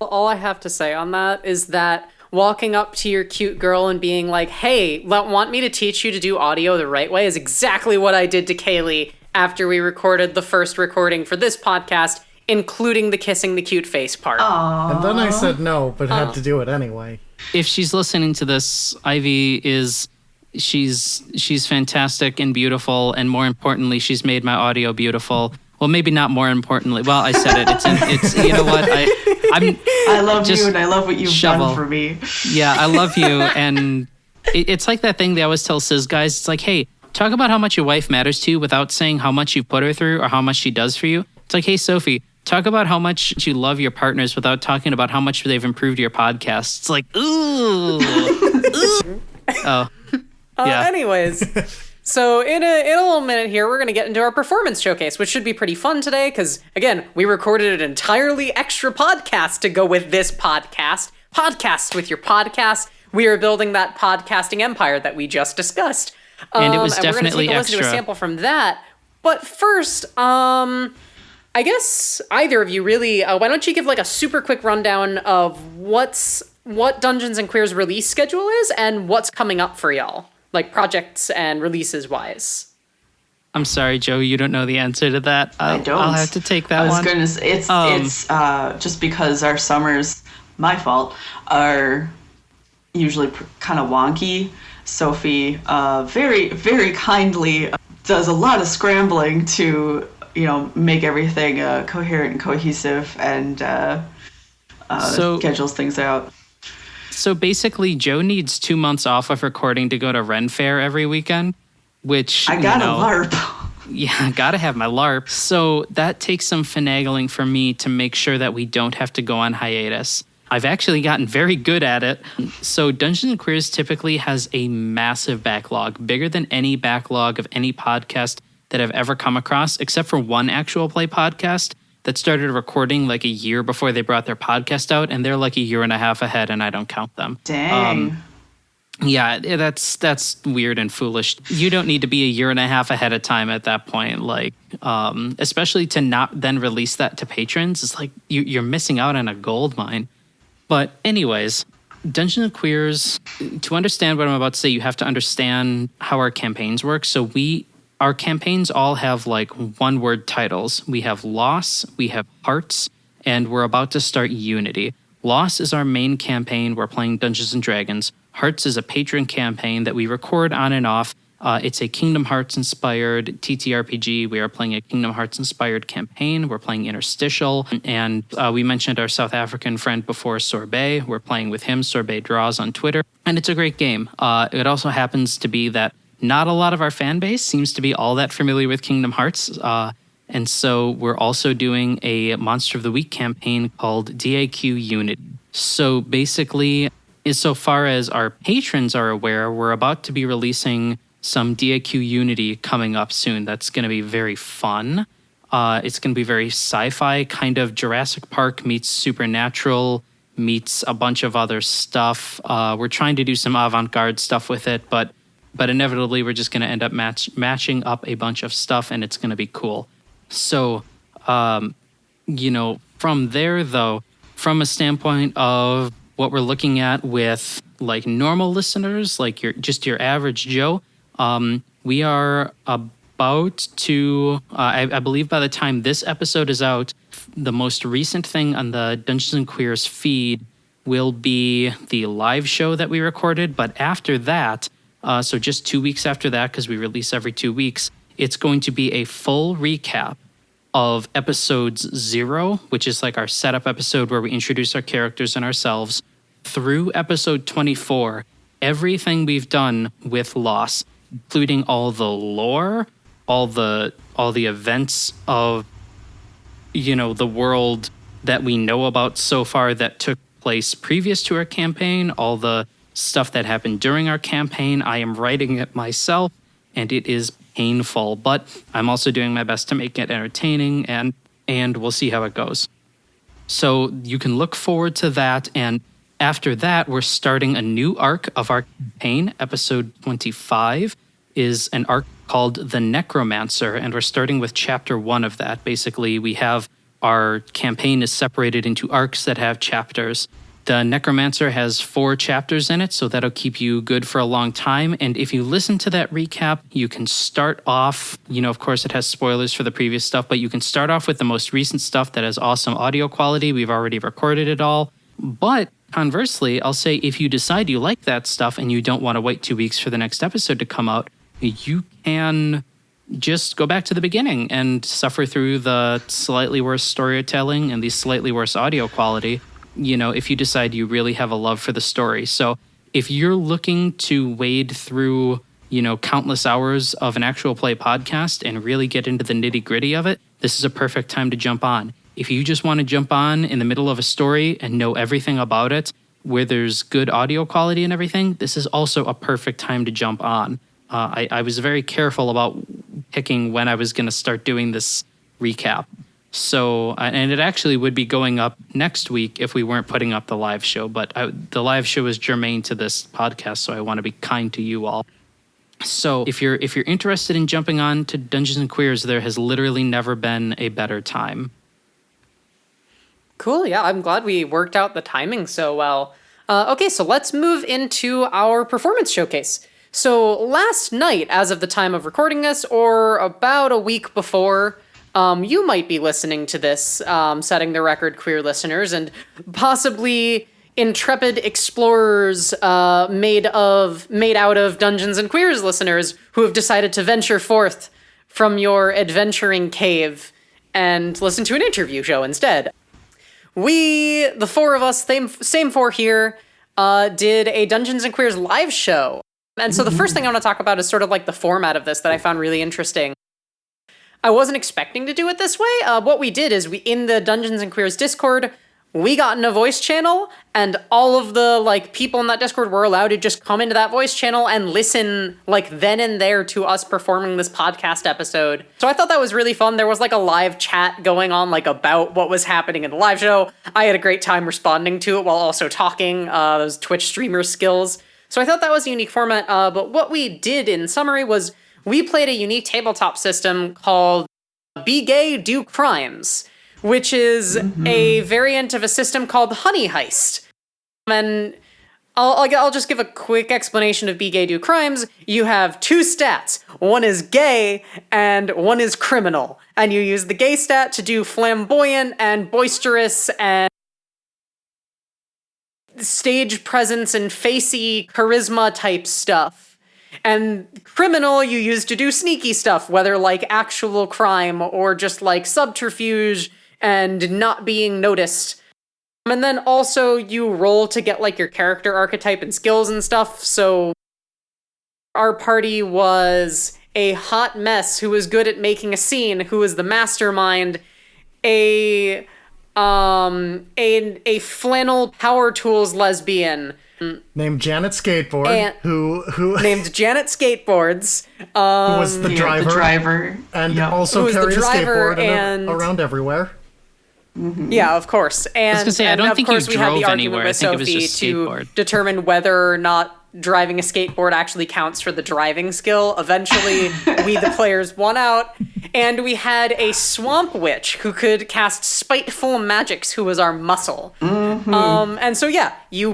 All I have to say on that is that walking up to your cute girl and being like, hey, want me to teach you to do audio the right way is exactly what I did to Kaylee after we recorded the first recording for this podcast, including the kissing the cute face part. Aww. And then I said no, but had to do it anyway. If she's listening to this, Ivy she's fantastic and beautiful, and more importantly, she's made my audio beautiful. Well, maybe not more importantly. Well, I said it. It's you know what? I love you, and I love what you've done for me. Yeah, I love you, and it's like that thing they always tell cis guys. It's like, hey, talk about how much your wife matters to you without saying how much you put her through or how much she does for you. It's like, hey, Sophie, talk about how much you love your partners without talking about how much they've improved your podcast. It's like, ooh. Oh, yeah. Anyways, so in a little minute here, we're going to get into our performance showcase, which should be pretty fun today because, again, we recorded an entirely extra podcast to go with this podcast. Podcast with your podcast. We are building that podcasting empire that we just discussed. And it was definitely extra. We're going to take a listen to a sample from that. But first, I guess either of you really, why don't you give like a super quick rundown of what Dungeons and Queer's release schedule is and what's coming up for y'all, like projects and releases wise. I'm sorry, Joe, you don't know the answer to that. I don't. I'll have to take that one. I was going to say, it's just because our summers, my fault, are usually kind of wonky. Sophie very, very kindly does a lot of scrambling to, make everything coherent and cohesive and schedules things out. So basically, Joe needs 2 months off of recording to go to Ren Fair every weekend, which I got a LARP. Yeah, I gotta have my LARP. So that takes some finagling for me to make sure that we don't have to go on hiatus. I've actually gotten very good at it. So Dungeons & Queers typically has a massive backlog, bigger than any backlog of any podcast that I've ever come across, except for one actual play podcast that started recording like a year before they brought their podcast out, and they're like a year and a half ahead, and I don't count them. Dang. Yeah, that's weird and foolish. You don't need to be a year and a half ahead of time at that point, like, especially to not then release that to patrons. It's like you're missing out on a gold mine. But anyways, Dungeons & Queers, to understand what I'm about to say, you have to understand how our campaigns work. So our campaigns all have like one-word titles. We have Loss, we have Hearts, and we're about to start Unity. Loss is our main campaign. We're playing Dungeons & Dragons. Hearts is a patron campaign that we record on and off. It's a Kingdom Hearts-inspired TTRPG. We are playing a Kingdom Hearts-inspired campaign. We're playing Interstitial. And we mentioned our South African friend before, Sorbet. We're playing with him, Sorbet Draws on Twitter. And it's a great game. It also happens to be that not a lot of our fan base seems to be all that familiar with Kingdom Hearts. And so we're also doing a Monster of the Week campaign called DAQ Unity. So basically, so far as our patrons are aware, we're about to be releasing some DAQ Unity coming up soon. That's going to be very fun. It's going to be very sci-fi, kind of Jurassic Park meets Supernatural meets a bunch of other stuff. We're trying to do some avant-garde stuff with it, but inevitably we're just going to end up matching up a bunch of stuff, and it's going to be cool. So, from there, though, from a standpoint of what we're looking at with like normal listeners, like your average Joe, we are about to, I believe by the time this episode is out, the most recent thing on the Dungeons & Queers feed will be the live show that we recorded. But after that, so just 2 weeks after that, because we release every 2 weeks, it's going to be a full recap of episodes 0, which is like our setup episode where we introduce our characters and ourselves, through episode 24, everything we've done with Loss, including all the lore, all the events of, the world that we know about so far that took place previous to our campaign, all the stuff that happened during our campaign. I am writing it myself, and it is painful, but I'm also doing my best to make it entertaining, and we'll see how it goes. So you can look forward to that, and after that, we're starting a new arc of our campaign. Episode 25 is an arc called The Necromancer, and we're starting with chapter 1 of that. Basically, we have our campaign is separated into arcs that have chapters. The Necromancer has 4 chapters in it, so that'll keep you good for a long time. And if you listen to that recap, you can start off, of course it has spoilers for the previous stuff, but you can start off with the most recent stuff that has awesome audio quality. We've already recorded it all. But conversely, I'll say if you decide you like that stuff and you don't want to wait 2 weeks for the next episode to come out, you can just go back to the beginning and suffer through the slightly worse storytelling and the slightly worse audio quality, if you decide you really have a love for the story. So if you're looking to wade through, countless hours of an actual play podcast and really get into the nitty gritty of it, this is a perfect time to jump on. If you just want to jump on in the middle of a story and know everything about it, where there's good audio quality and everything, this is also a perfect time to jump on. I was very careful about picking when I was going to start doing this recap. So, and it actually would be going up next week if we weren't putting up the live show, but the live show is germane to this podcast, so I want to be kind to you all. So if you're interested in jumping on to Dungeons and Queers, there has literally never been a better time. Cool, yeah, I'm glad we worked out the timing so well. Okay, so let's move into our performance showcase. So last night, as of the time of recording this, or about a week before, you might be listening to this, Setting the Record queer listeners, and possibly intrepid explorers made out of Dungeons and Queers listeners who have decided to venture forth from your adventuring cave and listen to an interview show instead. We, the 4 of us, same 4 here, did a Dungeons and Queers live show. And so the first thing I want to talk about is sort of like the format of this that I found really interesting. I wasn't expecting to do it this way. What we did is in the Dungeons and Queers Discord, we got in a voice channel, and all of the people in that Discord were allowed to just come into that voice channel and listen then and there to us performing this podcast episode. So I thought that was really fun. There was a live chat going on about what was happening in the live show. I had a great time responding to it while also talking, those Twitch streamer skills. So I thought that was a unique format, but what we did in summary was we played a unique tabletop system called Be Gay, Do Crimes, which is a variant of a system called Honey Heist. And I'll just give a quick explanation of Be Gay, Do Crimes. You have 2 stats. One is gay, and one is criminal. And you use the gay stat to do flamboyant and boisterous and stage presence and facey charisma type stuff. And criminal you use to do sneaky stuff, whether actual crime or just subterfuge and not being noticed. And then also you roll to get your character archetype and skills and stuff. So our party was a hot mess who was good at making a scene, who was the mastermind, a flannel power tools lesbian named Janet Skateboard, who named Janet Skateboards, who was the driver, and also carried a skateboard around everywhere. Yeah, of course. And I was gonna say, I don't think you drove anywhere. I think it was Sophie just to skateboard. determine whether or not driving a skateboard actually counts for the driving skill. Eventually, we, the players, won out, and we had a swamp witch who could cast spiteful magics, who was our muscle. And so, yeah, you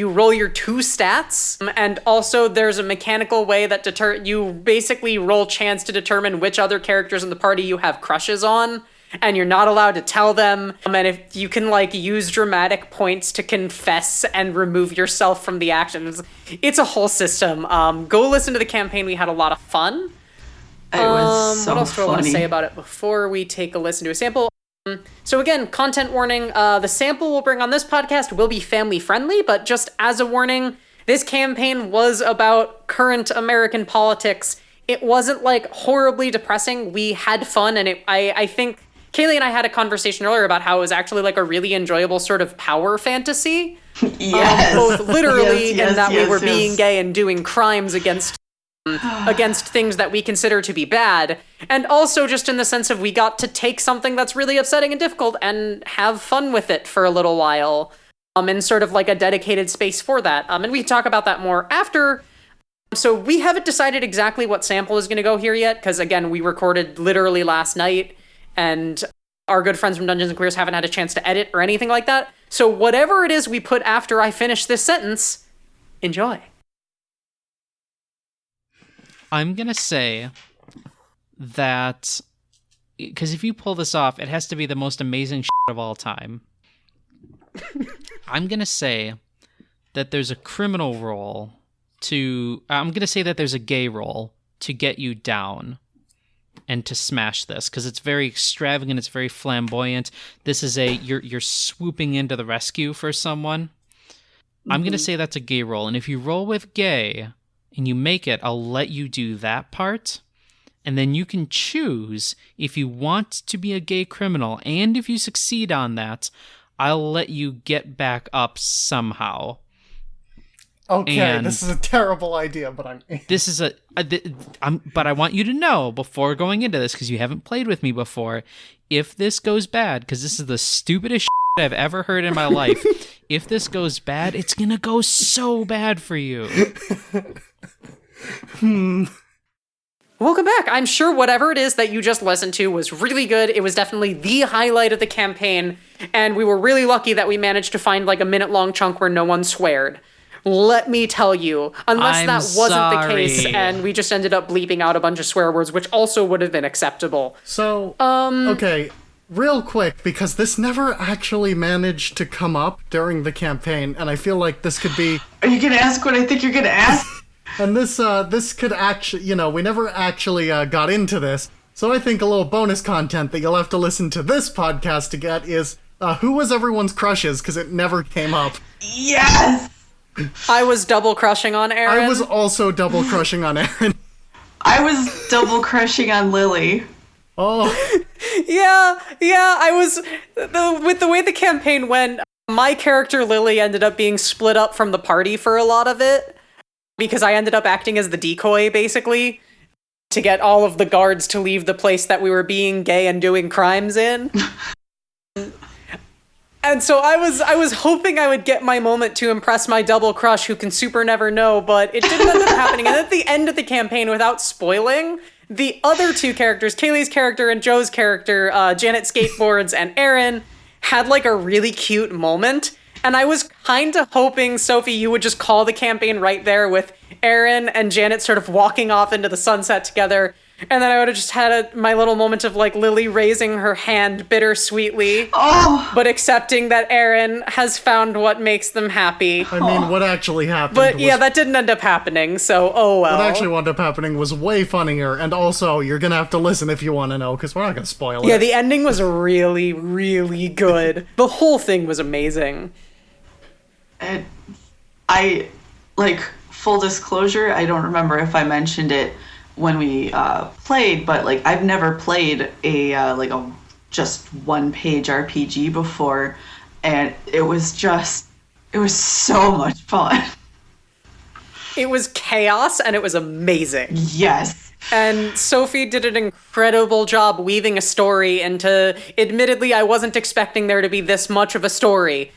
roll your 2 stats, and also there's a mechanical way that you basically roll chance to determine which other characters in the party you have crushes on. And you're not allowed to tell them. And if you can use dramatic points to confess and remove yourself from the actions. It's a whole system. Go listen to the campaign. We had a lot of fun. It was so what else do I want to funny. say about it before we take a listen to a sample? So again, content warning. The sample we'll bring on this podcast will be family friendly, but just as a warning, this campaign was about current American politics. It wasn't horribly depressing. We had fun, and I think Kaylee and I had a conversation earlier about how it was actually a really enjoyable sort of power fantasy. Yes. Both literally Yes, in that we were yes. being gay and doing crimes against things that we consider to be bad, and also just in the sense of we got to take something that's really upsetting and difficult and have fun with it for a little while, in sort of a dedicated space for that. And we can talk about that more after. So we haven't decided exactly what sample is going to go here yet, because again, we recorded literally last night, and Our good friends from Dungeons and Queers haven't had a chance to edit or anything like that. So whatever it is we put after I finish this sentence, enjoy. I'm going to say that, because if you pull this off, it has to be the most amazing shit of all time. I'm going to say that there's a criminal role I'm going to say that there's a gay role to get you down and to smash this, because it's very extravagant, it's very flamboyant. This is you're swooping into the rescue for someone. Mm-hmm. I'm going to say that's a gay role, and if you roll with gay and you make it, I'll let you do that part. And then you can choose if you want to be a gay criminal, and if you succeed on that, I'll let you get back up somehow. Okay, and this is a terrible idea, but but I want you to know before going into this, because you haven't played with me before, if this goes bad, because this is the stupidest shit I've ever heard in my life, if this goes bad, it's gonna go so bad for you. Welcome back. I'm sure whatever it is that you just listened to was really good. It was definitely the highlight of the campaign, and we were really lucky that we managed to find like a minute-long chunk where no one sweared. Let me tell you, unless that wasn't the case and we just ended up bleeping out a bunch of swear words, which also would have been acceptable. So, okay, real quick, because this never actually managed to come up during the campaign, and I feel like this could be... Are you going to ask what I think you're going to ask? And this could actually, we never actually got into this, so I think a little bonus content that you'll have to listen to this podcast to get is, who was everyone's crushes, because it never came up. Yes! I was double crushing on Aaron. I was also double crushing on Aaron. I was double crushing on Lily. Oh. Yeah, I was... with the way the campaign went, my character Lily ended up being split up from the party for a lot of it, because I ended up acting as the decoy, basically, to get all of the guards to leave the place that we were being gay and doing crimes in. And so I was hoping I would get my moment to impress my double crush who can super never know, but it didn't end up happening. And at the end of the campaign, without spoiling, the other two characters, Kaylee's character and Joe's character, Janet Skateboards and Aaron, had like a really cute moment. And I was kind of hoping, Sophie, you would just call the campaign right there with Aaron and Janet sort of walking off into the sunset together. And then I would have just had my little moment of like Lily raising her hand bittersweetly, but accepting that Aaron has found what makes them happy. I mean, what actually happened But yeah, that didn't end up happening, so oh well. What actually wound up happening was way funnier, and also, you're gonna have to listen if you want to know, because we're not gonna spoil it. Yeah, the ending was really, really good. The whole thing was amazing. And full disclosure, I don't remember if I mentioned it when we played, but like I've never played a just one-page RPG before, and it was so much fun. It was chaos, and it was amazing. Yes. And Sophie did an incredible job weaving a story into, admittedly, I wasn't expecting there to be this much of a story.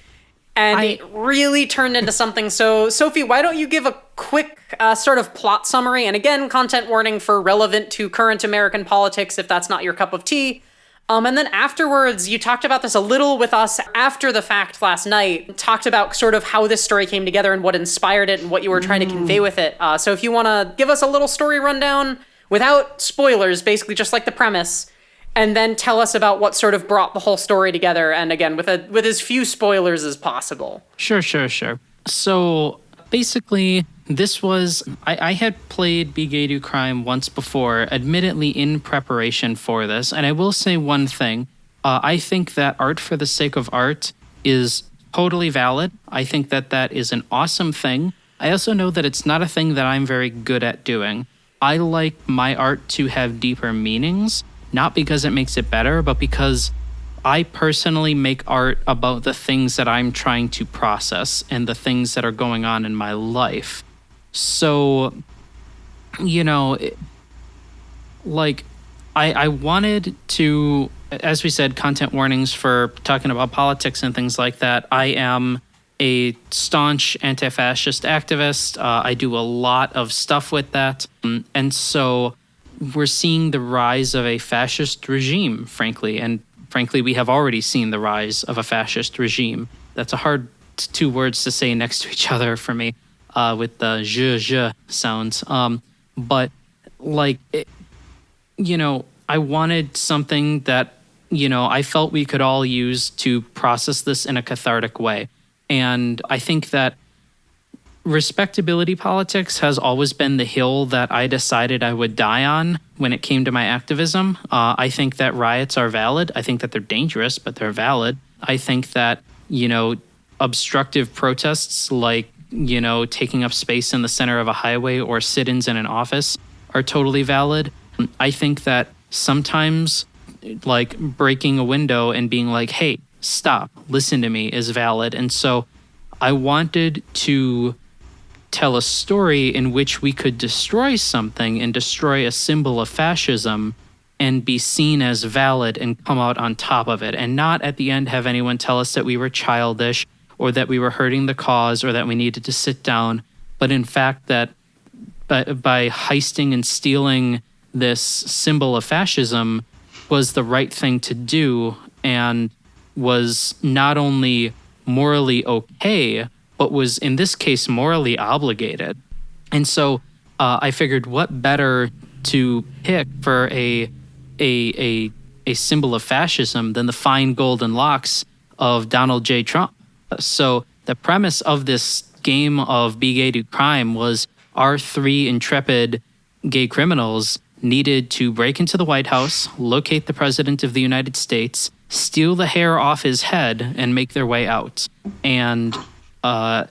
And it really turned into something. So, Sophie, why don't you give a quick sort of plot summary? And again, content warning for relevant to current American politics if that's not your cup of tea. And then afterwards, you talked about this a little with us after the fact last night, talked about sort of how this story came together and what inspired it and what you were trying to convey with it. So if you want to give us a little story rundown without spoilers, basically just like the premise, and then tell us about what sort of brought the whole story together, and again, with as few spoilers as possible. Sure. So basically, this was... I had played Be Gay Do Crime once before, admittedly in preparation for this, and I will say one thing. I think that art for the sake of art is totally valid. I think that is an awesome thing. I also know that it's not a thing that I'm very good at doing. I like my art to have deeper meanings, not because it makes it better, but because I personally make art about the things that I'm trying to process and the things that are going on in my life. So, I wanted to, as we said, content warnings for talking about politics and things like that. I am a staunch anti-fascist activist. I do a lot of stuff with that. And so we're seeing the rise of a fascist regime, frankly. And frankly, we have already seen the rise of a fascist regime. That's a hard two words to say next to each other for me, with the je sounds. But like, I wanted something that, I felt we could all use to process this in a cathartic way. And I think that respectability politics has always been the hill that I decided I would die on when it came to my activism. I think that riots are valid. I think that they're dangerous, but they're valid. I think that, obstructive protests like, taking up space in the center of a highway or sit-ins in an office are totally valid. I think that sometimes like breaking a window and being like, hey, stop, listen to me is valid. And so I wanted to tell a story in which we could destroy something and destroy a symbol of fascism and be seen as valid and come out on top of it, and not at the end have anyone tell us that we were childish or that we were hurting the cause or that we needed to sit down, but in fact that by heisting and stealing this symbol of fascism was the right thing to do and was not only morally okay, but was in this case morally obligated. And so I figured, what better to pick for a symbol of fascism than the fine golden locks of Donald J. Trump. So the premise of this game of Be Gay Do Crime was our three intrepid gay criminals needed to break into the White House, locate the President of the United States, steal the hair off his head, and make their way out. And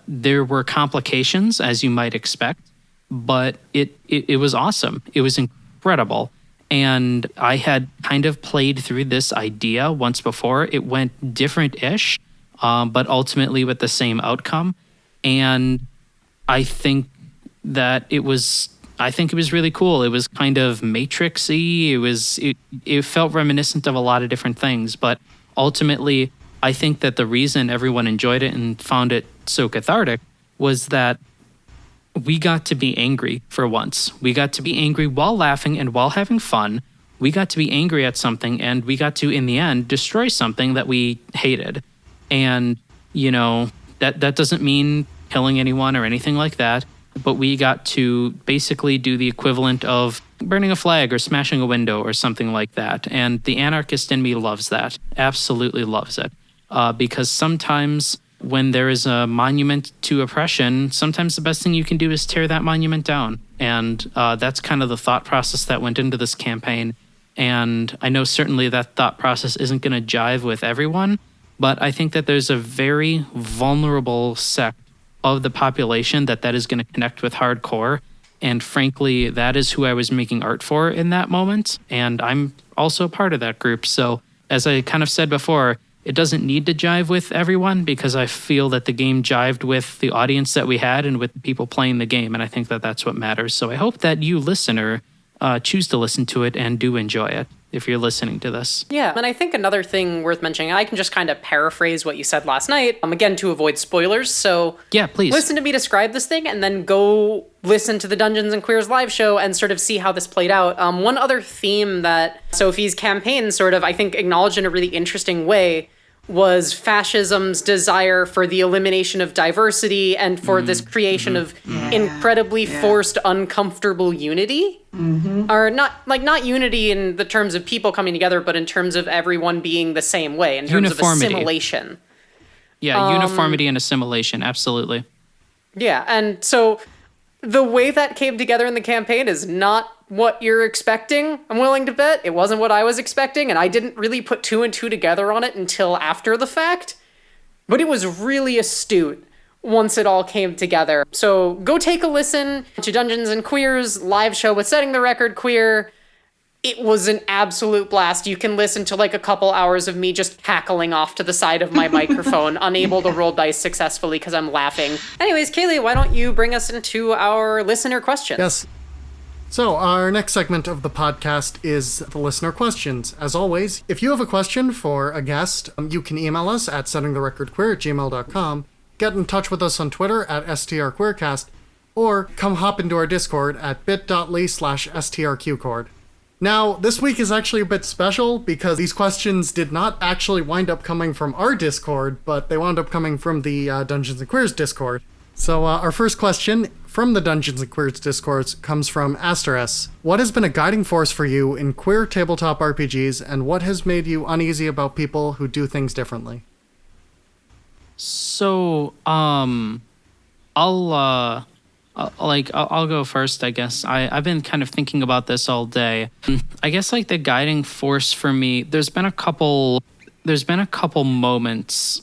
there were complications, as you might expect, but it was awesome. It was incredible. And I had kind of played through this idea once before. It went different-ish, but ultimately with the same outcome. And I think that it was really cool. It was kind of Matrix-y. It felt reminiscent of a lot of different things. But ultimately, I think that the reason everyone enjoyed it and found it so cathartic was that we got to be angry for once. We got to be angry while laughing and while having fun. We got to be angry at something, and we got to, in the end, destroy something that we hated. And, that doesn't mean killing anyone or anything like that, but we got to basically do the equivalent of burning a flag or smashing a window or something like that. And the anarchist in me loves that, absolutely loves it. Because sometimes when there is a monument to oppression, sometimes the best thing you can do is tear that monument down. And that's kind of the thought process that went into this campaign. And I know certainly that thought process isn't going to jive with everyone, but I think that there's a very vulnerable sect of the population that is going to connect with hardcore. And frankly, that is who I was making art for in that moment. And I'm also part of that group. So as I kind of said before, it doesn't need to jive with everyone because I feel that the game jived with the audience that we had and with the people playing the game. And I think that that's what matters. So I hope that you, listener, choose to listen to it and do enjoy it if you're listening to this. Yeah, and I think another thing worth mentioning, I can just kind of paraphrase what you said last night, again, to avoid spoilers. So yeah, please listen to me describe this thing and then go listen to the Dungeons and Queers live show and sort of see how this played out. One other theme that Sophie's campaign sort of, I think, acknowledged in a really interesting way was fascism's desire for the elimination of diversity and for this creation of incredibly forced, uncomfortable unity. Or not unity in the terms of people coming together, but in terms of everyone being the same way, in terms of assimilation. Yeah, uniformity and assimilation, absolutely. Yeah, and so the way that came together in the campaign is not what you're expecting, I'm willing to bet. It wasn't what I was expecting, and I didn't really put two and two together on it until after the fact. But it was really astute once it all came together. So go take a listen to Dungeons and Queers live show with Setting the Record Queer. It was an absolute blast. You can listen to like a couple hours of me just cackling off to the side of my microphone, unable to roll dice successfully because I'm laughing. Anyways, Kaylee, why don't you bring us into our listener questions? Yes. So our next segment of the podcast is the listener questions. As always, if you have a question for a guest, you can email us at settingtherecordqueer@gmail.com, get in touch with us on Twitter at strqueercast, or come hop into our Discord at bit.ly/strqcord. Now, this week is actually a bit special because these questions did not actually wind up coming from our Discord, but they wound up coming from the Dungeons & Queers Discord. So our first question from the Dungeons & Queers Discord comes from Asteris. What has been a guiding force for you in queer tabletop RPGs, and what has made you uneasy about people who do things differently? So, I'll go first, I guess. I've been kind of thinking about this all day. I guess like the guiding force for me, there's been a couple moments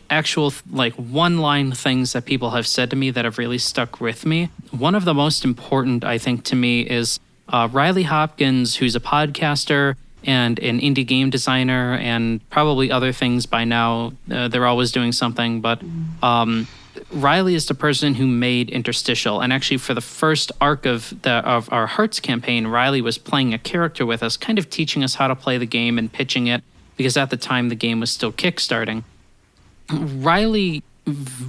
actual one-line things that people have said to me that have really stuck with me. One of the most important, I think, to me is Riley Hopkins, who's a podcaster and an indie game designer and probably other things by now. They're always doing something, but Riley is the person who made Interstitial, and actually for the first arc of our Hearts campaign, Riley was playing a character with us, kind of teaching us how to play the game and pitching it, because at the time the game was still kickstarting. Riley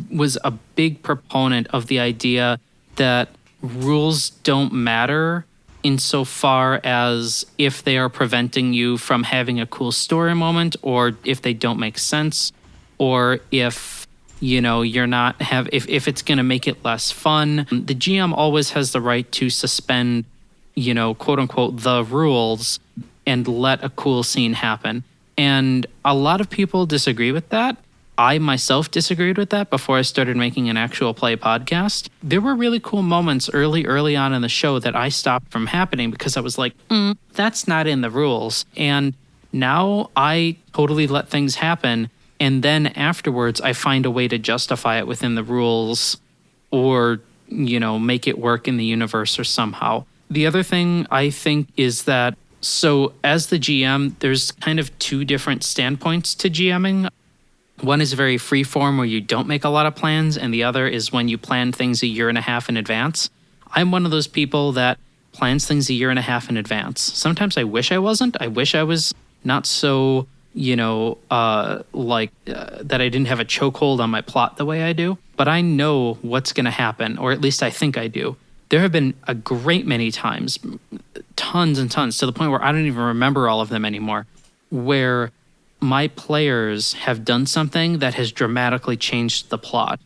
was a big proponent of the idea that rules don't matter insofar as if they are preventing you from having a cool story moment, or if they don't make sense, or if you're not if it's going to make it less fun. The GM always has the right to suspend, quote unquote, the rules and let a cool scene happen. And a lot of people disagree with that. I myself disagreed with that before I started making an actual play podcast. There were really cool moments early on in the show that I stopped from happening because I was like, that's not in the rules. And now I totally let things happen. And then afterwards, I find a way to justify it within the rules or, make it work in the universe or somehow. The other thing I think is that, so as the GM, there's kind of two different standpoints to GMing. One is very freeform where you don't make a lot of plans, and the other is when you plan things a year and a half in advance. I'm one of those people that plans things a year and a half in advance. Sometimes I wish I wasn't. I wish I was not so... that I didn't have a chokehold on my plot the way I do, but I know what's going to happen, or at least I think I do. There have been a great many times, tons and tons, to the point where I don't even remember all of them anymore, where my players have done something that has dramatically changed the plot.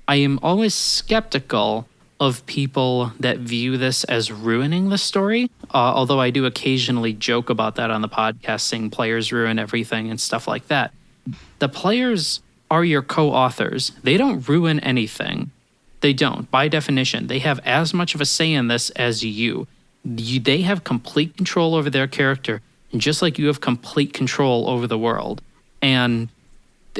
I am always skeptical of people that view this as ruining the story, although I do occasionally joke about that on the podcast, saying players ruin everything and stuff like that. The players are your co-authors. They don't ruin anything. They don't. By definition, they have as much of a say in this as you. They have complete control over their character, just like you have complete control over the world. And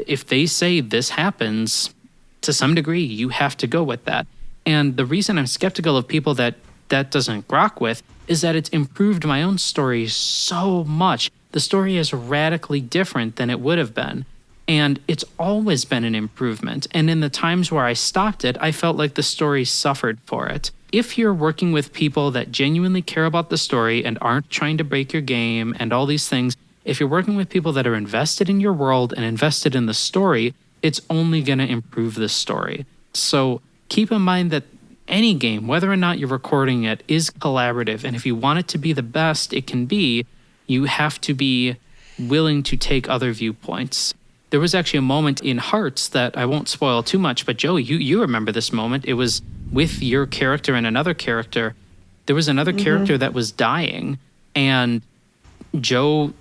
if they say this happens, to some degree, you have to go with that. And the reason I'm skeptical of people that doesn't grok with is that it's improved my own story so much. The story is radically different than it would have been. And it's always been an improvement. And in the times where I stopped it, I felt like the story suffered for it. If you're working with people that genuinely care about the story and aren't trying to break your game and all these things, if you're working with people that are invested in your world and invested in the story, it's only going to improve the story. So keep in mind that any game, whether or not you're recording it, is collaborative. And if you want it to be the best it can be, you have to be willing to take other viewpoints. There was actually a moment in Hearts that I won't spoil too much, but Joey, you remember this moment. It was with your character and another character. There was another character that was dying, and Joe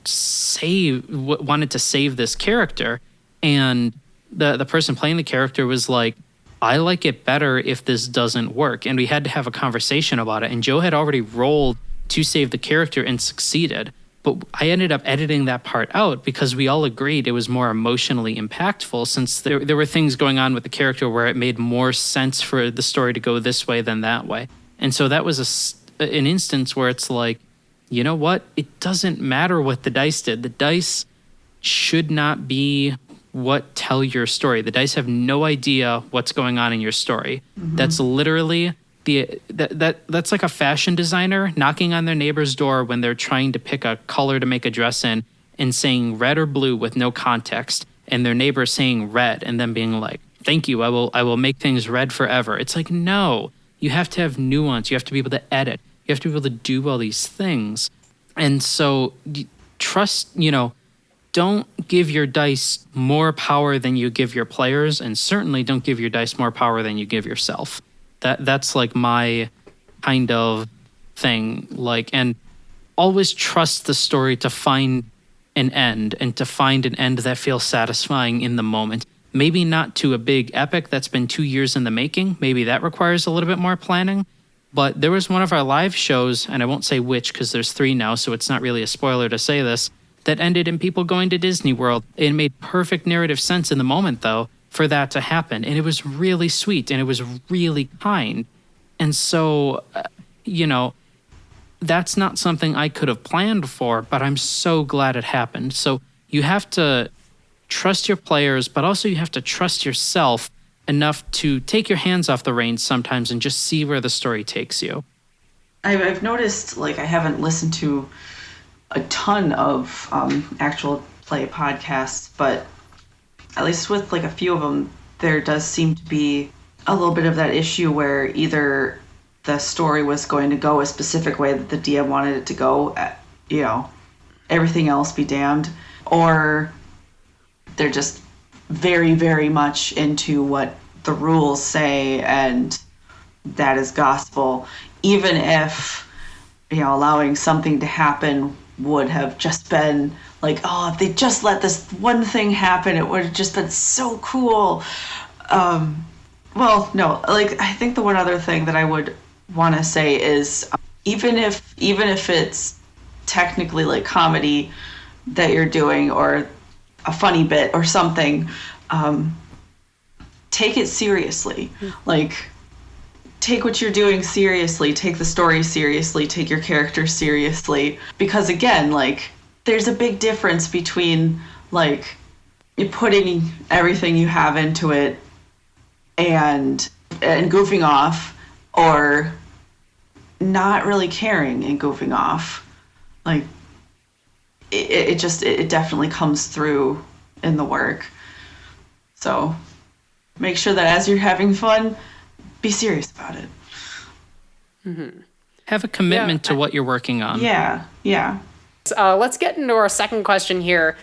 wanted to save this character, and the person playing the character was like, I like it better if this doesn't work. And we had to have a conversation about it. And Joe had already rolled to save the character and succeeded. But I ended up editing that part out because we all agreed it was more emotionally impactful, since there were things going on with the character where it made more sense for the story to go this way than that way. And so that was an instance where it's like, you know what? It doesn't matter what the dice did. The dice should not be what tell your story. The dice have no idea what's going on in your story. That's literally that's like a fashion designer knocking on their neighbor's door when they're trying to pick a color to make a dress in and saying red or blue with no context, and their neighbor saying red and then being like, thank you, I will make things red forever. It's like, no, you have to have nuance. You have to be able to edit. You have to be able to do all these things. And so trust, don't give your dice more power than you give your players, and certainly don't give your dice more power than you give yourself. That's like my kind of thing. And always trust the story to find an end, and to find an end that feels satisfying in the moment. Maybe not to a big epic that's been 2 years in the making. Maybe that requires a little bit more planning. But there was one of our live shows, and I won't say which because there's 3 now, so it's not really a spoiler to say this, that ended in people going to Disney World. It made perfect narrative sense in the moment, though, for that to happen. And it was really sweet, and it was really kind. And so, that's not something I could have planned for, but I'm so glad it happened. So you have to trust your players, but also you have to trust yourself enough to take your hands off the reins sometimes and just see where the story takes you. I've noticed, I haven't listened to a ton of actual play podcasts, but at least with a few of them, there does seem to be a little bit of that issue where either the story was going to go a specific way that the DM wanted it to go, everything else be damned, or they're just very, very much into what the rules say, and that is gospel, even if, allowing something to happen would have just been if they just let this one thing happen, it would have just been so cool. Well, no, I think the one other thing that I would want to say is even if it's technically comedy that you're doing, or a funny bit or something, take it seriously. Take what you're doing seriously, take the story seriously, take your character seriously, because again, there's a big difference between you putting everything you have into it and goofing off, or not really caring and goofing off. It definitely comes through in the work. So make sure that as you're having fun, be serious about it. Mm-hmm. Have a commitment to what you're working on. Yeah. Let's get into our second question here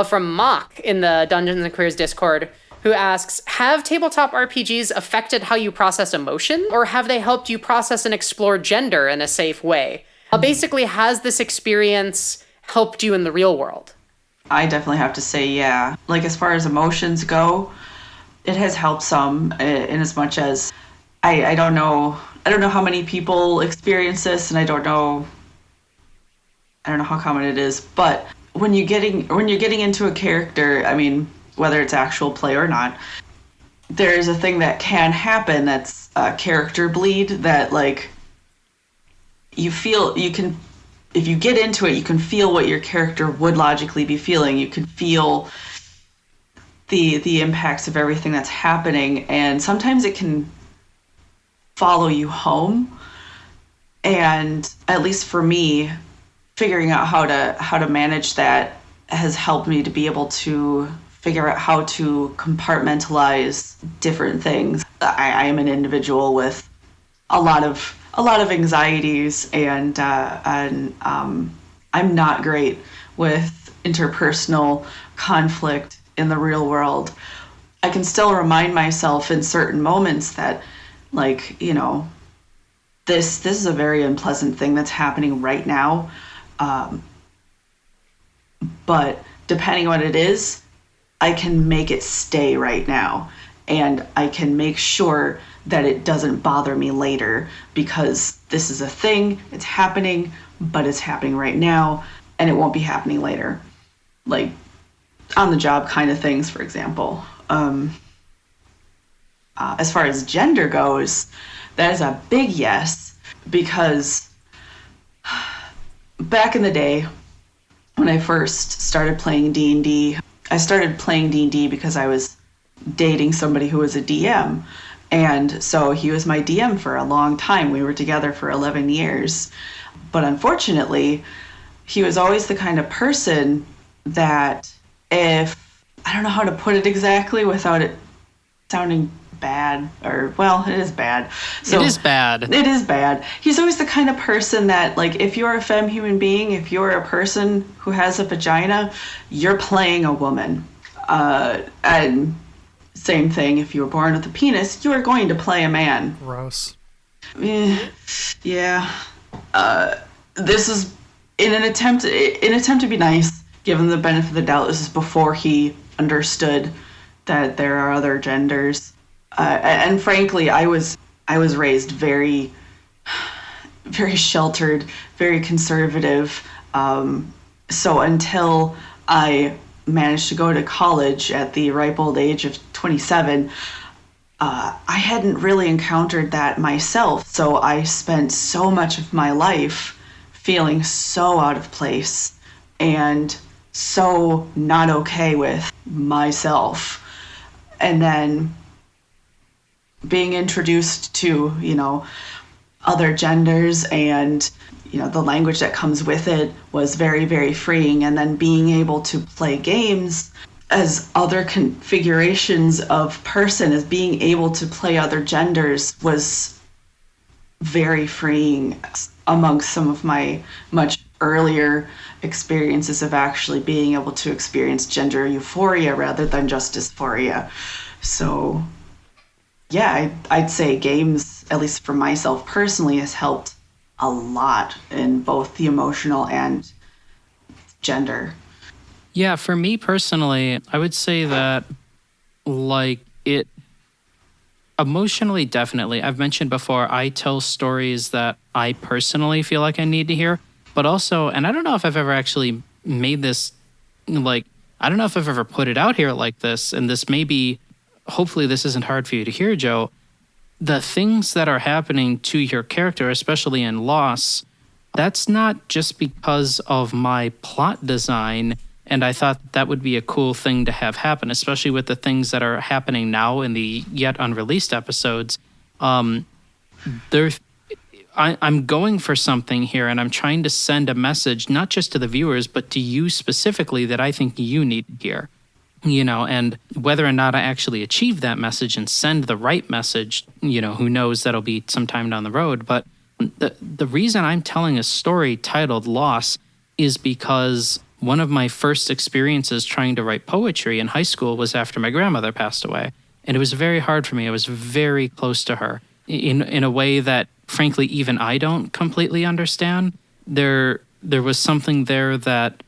from Mock in the Dungeons and Queers Discord, who asks, have tabletop RPGs affected how you process emotion, or have they helped you process and explore gender in a safe way? Basically, has this experience helped you in the real world? I definitely have to say, yeah. As far as emotions go, it has helped some, in as much as I don't know how many people experience this, and I don't know how common it is, but when you're getting into a character, whether it's actual play or not, there's a thing that can happen that's character bleed, that if you get into it, you can feel what your character would logically be feeling. You can feel the impacts of everything that's happening, and sometimes it can follow you home. And at least for me, figuring out how to manage that has helped me to be able to figure out how to compartmentalize different things. I am an individual with a lot of anxieties, and I'm not great with interpersonal conflict in the real world. I can still remind myself in certain moments that, this is a very unpleasant thing that's happening right now. But depending on what it is, I can make it stay right now, and I can make sure that it doesn't bother me later, because this is a thing, it's happening, but it's happening right now, and it won't be happening later. On the job kind of things, for example. As far as gender goes, that is a big yes, because back in the day, when I first started playing D&D, I started playing D&D because I was dating somebody who was a DM. And so he was my DM for a long time. We were together for 11 years. But unfortunately, he was always the kind of person that I don't know how to put it exactly without it sounding bad, or, well, it is bad. So, it is bad. It is bad. He's always the kind of person that, like, if you're a femme human being, if you're a person who has a vagina, you're playing a woman. And same thing, if you were born with a penis, you are going to play a man. Gross. Yeah. This is in an attempt to be nice, given the benefit of the doubt. This is before he understood that there are other genders, and frankly, I was raised very, very sheltered, very conservative. So until I managed to go to college at the ripe old age of 27. I hadn't really encountered that myself, so I spent so much of my life feeling so out of place and so not okay with myself. And then being introduced to, other genders and, the language that comes with it was very, very freeing. And then being able to play games as other configurations of person, as being able to play other genders, was very freeing amongst some of my much earlier experiences of actually being able to experience gender euphoria rather than just dysphoria. So yeah, I'd say games, at least for myself personally, has helped a lot in both the emotional and gender. Yeah, for me personally, I would say that, it emotionally, definitely. I've mentioned before, I tell stories that I personally feel like I need to hear, but also, and I don't know if I've ever actually made this, I don't know if I've ever put it out here like this, and this may be, hopefully this isn't hard for you to hear, Joe. The things that are happening to your character, especially in Loss, that's not just because of my plot design. And I thought that would be a cool thing to have happen, especially with the things that are happening now in the yet unreleased episodes. I'm going for something here, and I'm trying to send a message, not just to the viewers, but to you specifically, that I think you need to hear. And whether or not I actually achieve that message and send the right message, who knows, that'll be sometime down the road. But the reason I'm telling a story titled Loss is because one of my first experiences trying to write poetry in high school was after my grandmother passed away. And it was very hard for me. I was very close to her in a way that, frankly, even I don't completely understand. There was something there that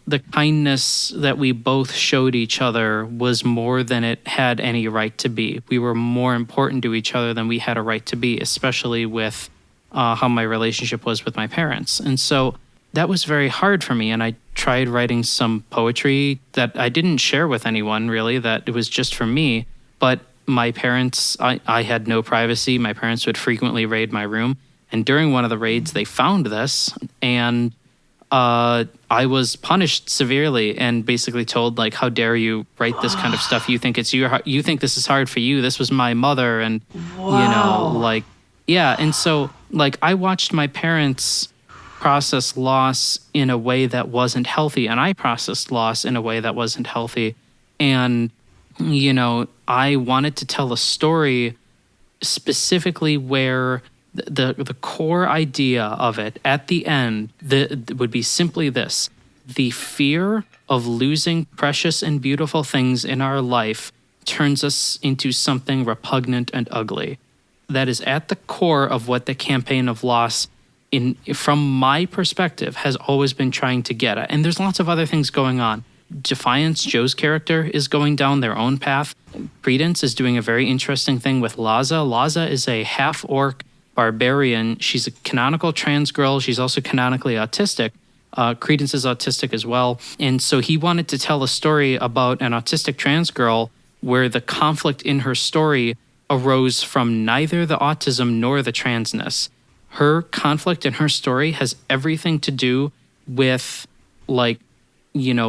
the kindness that we both showed each other was more than it had any right to be. We were more important to each other than we had a right to be, especially with how my relationship was with my parents. And so that was very hard for me. And I tried writing some poetry that I didn't share with anyone, really, that it was just for me. But my parents, I had no privacy. My parents would frequently raid my room. And during one of the raids, they found this, and I was punished severely and basically told, how dare you write this kind of stuff? You think you think this is hard for you. This was my mother. And, Wow. yeah. And so, I watched my parents process loss in a way that wasn't healthy, and I processed loss in a way that wasn't healthy. And, I wanted to tell a story specifically where the core idea of it at the end would be simply this: the fear of losing precious and beautiful things in our life turns us into something repugnant and ugly. That is at the core of what the campaign of Loss, from my perspective, has always been trying to get at. And there's lots of other things going on. Defiance, Joe's character, is going down their own path. Credence is doing a very interesting thing with Laza. Laza is a half-orc barbarian. She's a canonical trans girl. She's also canonically autistic. Credence is autistic as well. And so he wanted to tell a story about an autistic trans girl where the conflict in her story arose from neither the autism nor the transness. Her conflict in her story has everything to do with,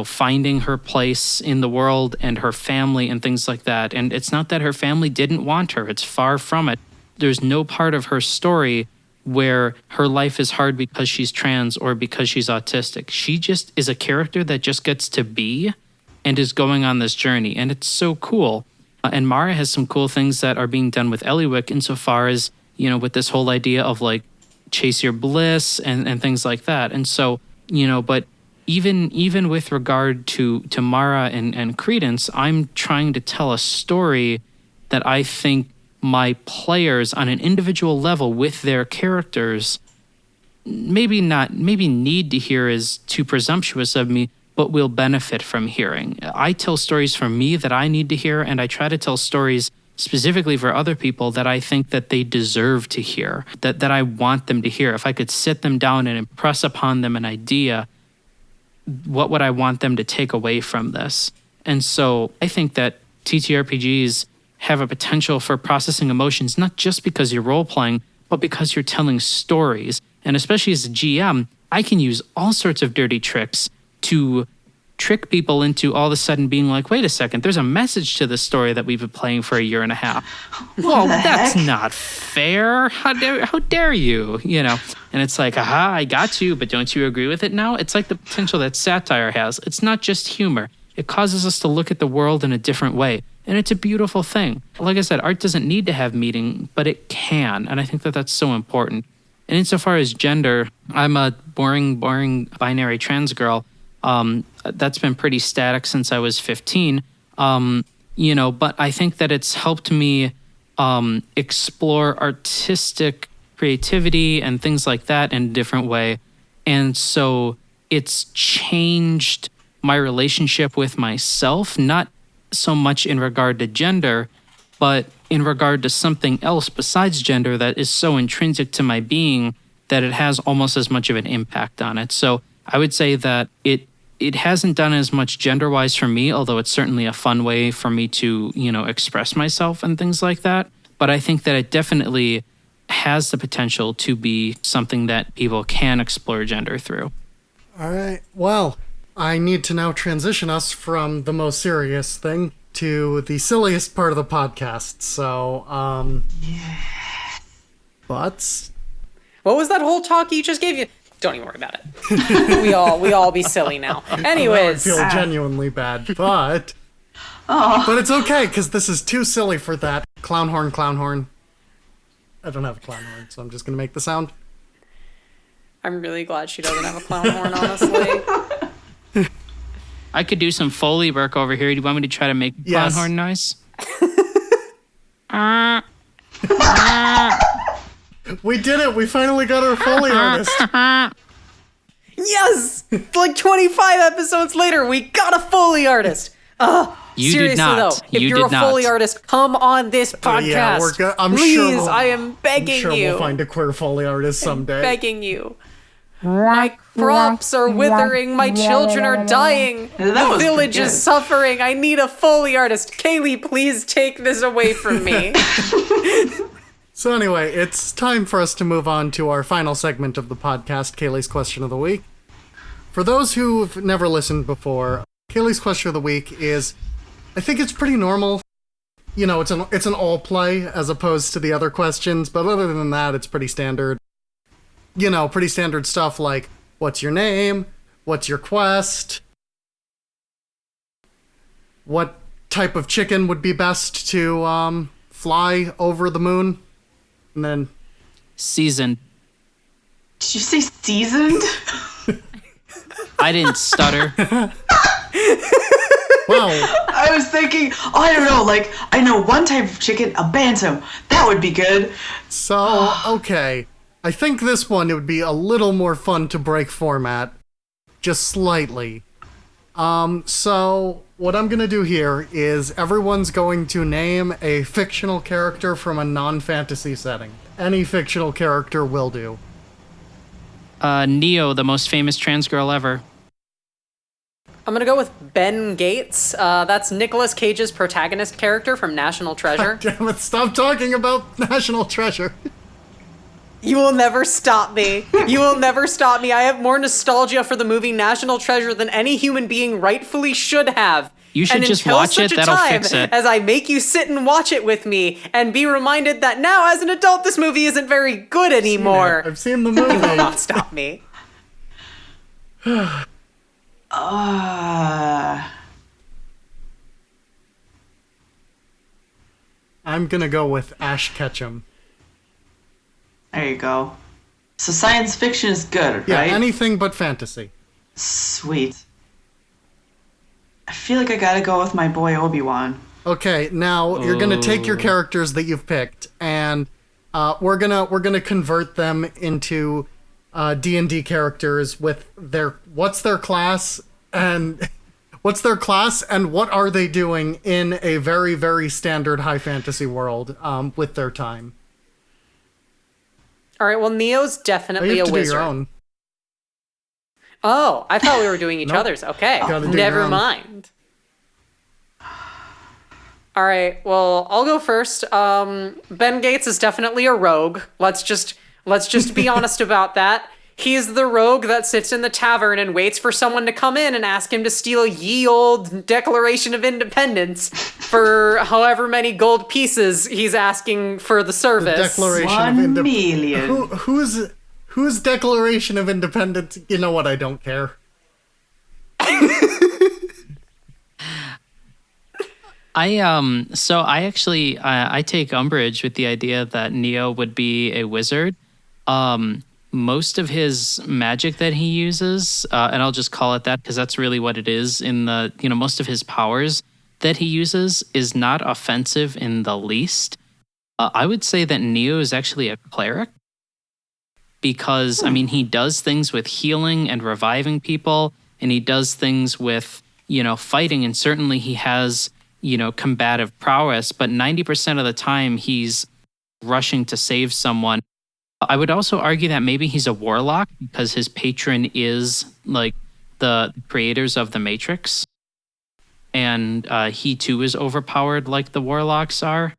finding her place in the world and her family and things like that. And it's not that her family didn't want her. It's far from it. There's no part of her story where her life is hard because she's trans or because she's autistic. She just is a character that just gets to be and is going on this journey. And it's so cool. And Mara has some cool things that are being done with Eliwick insofar as, with this whole idea of like chase your bliss and things like that. And so, but even with regard to Mara and Credence, I'm trying to tell a story that I think my players on an individual level with their characters maybe need to hear is too presumptuous of me, but will benefit from hearing. I tell stories from me that I need to hear, and I try to tell stories specifically for other people that I think that they deserve to hear, that I want them to hear. If I could sit them down and impress upon them an idea, what would I want them to take away from this? And so I think that TTRPGs have a potential for processing emotions, not just because you're role-playing, but because you're telling stories. And especially as a GM, I can use all sorts of dirty tricks to trick people into all of a sudden being like, wait a second, there's a message to this story that we've been playing for a year and a half. Well, that's not fair. How dare you? And it's like, aha, I got you, but don't you agree with it now? It's like the potential that satire has. It's not just humor. It causes us to look at the world in a different way. And it's a beautiful thing. Like I said, art doesn't need to have meaning, but it can. And I think that that's so important. And insofar as gender, I'm a boring binary trans girl. That's been pretty static since I was 15. But I think that it's helped me explore artistic creativity and things like that in a different way. And so it's changed my relationship with myself, not so much in regard to gender, but in regard to something else besides gender that is so intrinsic to my being that it has almost as much of an impact on it. So I would say that it hasn't done as much gender-wise for me, although it's certainly a fun way for me to, express myself and things like that. But I think that it definitely has the potential to be something that people can explore gender through. All right. Well, I need to now transition us from the most serious thing to the silliest part of the podcast. So, But What was that whole talk you just gave you? Don't even worry about it. we all be silly now. Anyways, I feel genuinely bad, but it's okay because this is too silly for that. Clown horn. I don't have a clown horn, so I'm just gonna make the sound. I'm really glad she doesn't have a clown horn, honestly. I could do some Foley work over here. Do you want me to try to make clown horn noise? We did it! We finally got our Foley artist. Yes! Like 25 episodes later, we got a Foley artist. You seriously did not. Though, if you're a Foley artist, come on this podcast. I'm Please, sure I am begging you. We'll find a queer Foley artist someday. I'm begging you. My crops are withering. My children are dying. The village is suffering. I need a Foley artist. Kaylee, please take this away from me. So anyway, it's time for us to move on to our final segment of the podcast, Kaylee's Question of the Week. For those who've never listened before, Kaylee's Question of the Week is, I think it's pretty normal. It's an all play as opposed to the other questions, but other than that, it's pretty standard. Pretty standard stuff like, what's your name? What's your quest? What type of chicken would be best to fly over the moon? And then... Seasoned. Did you say seasoned? I didn't stutter. Wow. I was thinking, I don't know, I know one type of chicken, a bantam. That would be good. So, okay. I think this one, it would be a little more fun to break format. Just slightly. So, what I'm gonna do here is everyone's going to name a fictional character from a non-fantasy setting. Any fictional character will do. Neo, the most famous trans girl ever. I'm gonna go with Ben Gates. That's Nicolas Cage's protagonist character from National Treasure. Damn it, stop talking about National Treasure. You will never stop me. You will never stop me. I have more nostalgia for the movie National Treasure than any human being rightfully should have. You should just watch it, that'll fix it. As I make you sit and watch it with me and be reminded that now as an adult this movie isn't very good anymore. I've seen the movie. You will not stop me. I'm gonna go with Ash Ketchum. There you go. So science fiction is good, Yeah, right? anything but fantasy. Sweet. I feel like I gotta go with my boy Obi-Wan. Okay, now you're gonna take your characters that you've picked, and we're gonna convert them into D&D characters with what's their class and what are they doing in a very, very standard high fantasy world with their time. All right, well, Neo's Oh, definitely you have a to wizard. do your own. Oh, I thought we were doing each Nope. other's. Okay, Gotta do your never own. mind. All right, well, I'll go first. Ben Gates is definitely a rogue. Let's just be honest about that. He's the rogue that sits in the tavern and waits for someone to come in and ask him to steal ye old Declaration of Independence for however many gold pieces he's asking for the service. Declaration of 1 Independence. million. Whose Declaration of Independence? You know what? I don't care. I actually I take umbrage with the idea that Neo would be a wizard. Most of his magic that he uses, and I'll just call it that because that's really what it is most of his powers that he uses is not offensive in the least. I would say that Neo is actually a cleric because, he does things with healing and reviving people, and he does things with, fighting, and certainly he has, combative prowess, but 90% of the time he's rushing to save someone. I would also argue that maybe he's a warlock because his patron is like the creators of the Matrix. And he too is overpowered like the warlocks are,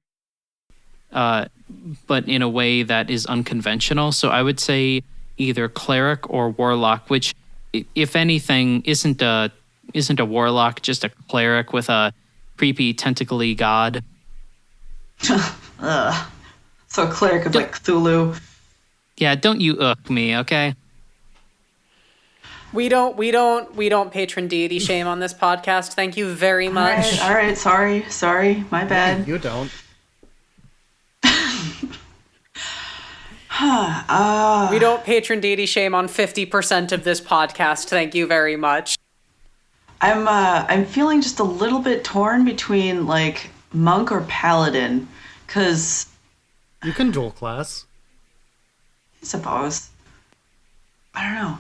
but in a way that is unconventional. So I would say either cleric or warlock, which, if anything, isn't a warlock, just a cleric with a creepy tentacly god. Ugh. So a cleric of like Cthulhu. Yeah, don't you me, okay? We don't patron deity shame on this podcast. Thank you very much. All right. Sorry. My bad. You don't. We don't patron deity shame on 50% of this podcast. Thank you very much. I'm feeling just a little bit torn between like monk or paladin, because You can dual class. I suppose I don't know.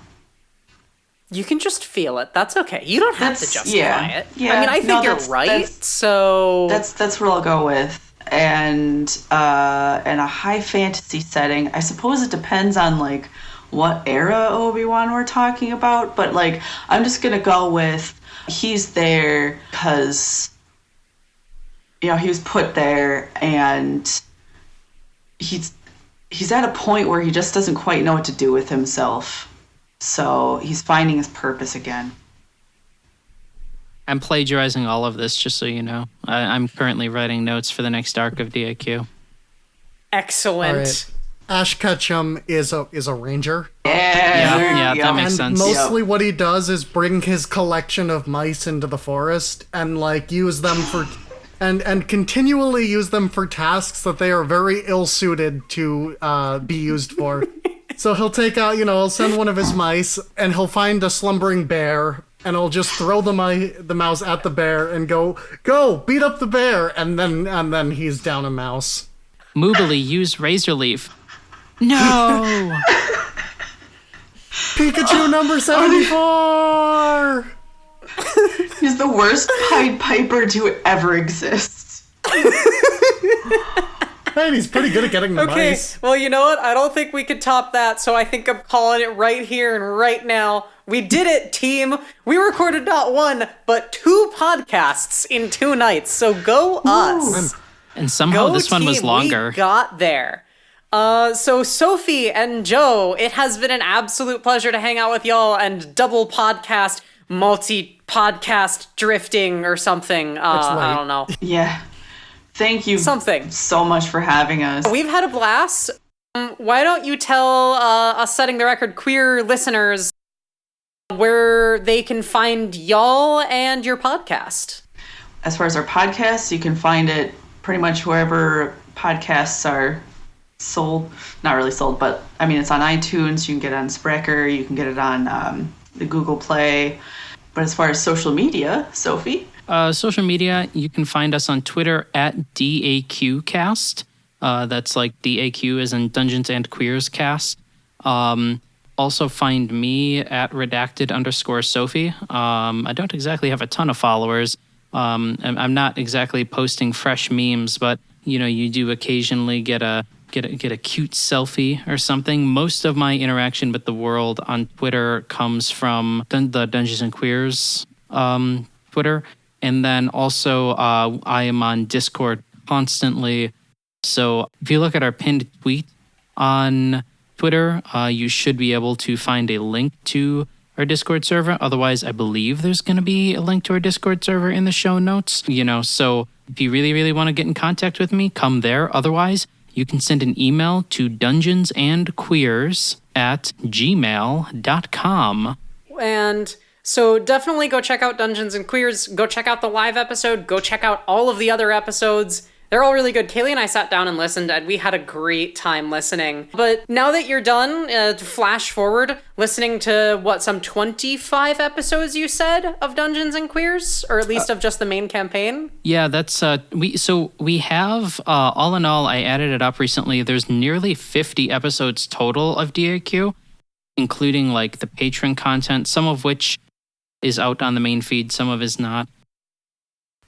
You can just feel it. That's okay. You don't have to That's- justify yeah. it. Yeah, I think no, you're that's- right. that's- So That's what I'll go with. And in a high fantasy setting, I suppose it depends on like what era Obi-Wan we're talking about, but like I'm just gonna go with he's there because he was put there, and he's at a point where he just doesn't quite know what to do with himself. So he's finding his purpose again. I'm plagiarizing all of this, just so you know. I'm currently writing notes for the next arc of DIQ. excellent. All right. Ash Ketchum is a ranger. Yeah, there you go. that makes And sense. mostly what he does is bring his collection of mice into the forest and like use them for and continually use them for tasks that they are very ill-suited to be used for. So he'll take out, he'll send one of his mice and he'll find a slumbering bear and he'll just throw the mouse at the bear and go beat up the bear, and then he's down a mouse. Moobily, use razor leaf. No! Pikachu number 74! He's the worst Pied Piper to ever exist. And he's pretty good at getting the Okay, mice. well, you know what? I don't think we could top that, so I think I'm calling it right here and right now. We did it, team! We recorded not one, but 2 podcasts in 2 nights, so go us! And somehow Go this one was team, longer. We got there. So Sophie and Joe, it has been an absolute pleasure to hang out with y'all and double podcast, multi-podcast drifting or something. I don't know. Yeah. Thank you Something. so much for having us. We've had a blast. Why don't you tell us Setting the Record queer listeners where they can find y'all and your podcast? As far as our podcast, you can find it pretty much wherever podcasts are sold. Not really sold, but I mean, it's on iTunes. You can get it on Spreaker. You can get it on the Google Play. But as far as social media, Sophie? Social media, you can find us on Twitter at DAQcast. That's like DAQ as in Dungeons and Queers Cast. Also find me at redacted_Sophie. I don't exactly have a ton of followers. I'm not exactly posting fresh memes, but you do occasionally get a cute selfie or something. Most of my interaction with the world on Twitter comes from the Dungeons and Queers Twitter. And then also I am on Discord constantly. So if you look at our pinned tweet on Twitter, you should be able to find a link to our Discord server. Otherwise, I believe there's going to be a link to our Discord server in the show notes. So if you really, really want to get in contact with me, come there. Otherwise, you can send an email to dungeonsandqueers@gmail.com. And so definitely go check out Dungeons and Queers. Go check out the live episode. Go check out all of the other episodes. They're all really good. Kaylee and I sat down and listened, and we had a great time listening. But now that you're done, flash forward, listening to, some 25 episodes you said of Dungeons and Queers? Or at least of just the main campaign? Yeah, that's, we have, all in all, I added it up recently, there's nearly 50 episodes total of DAQ, including, the patron content, some of which is out on the main feed, some of it is not.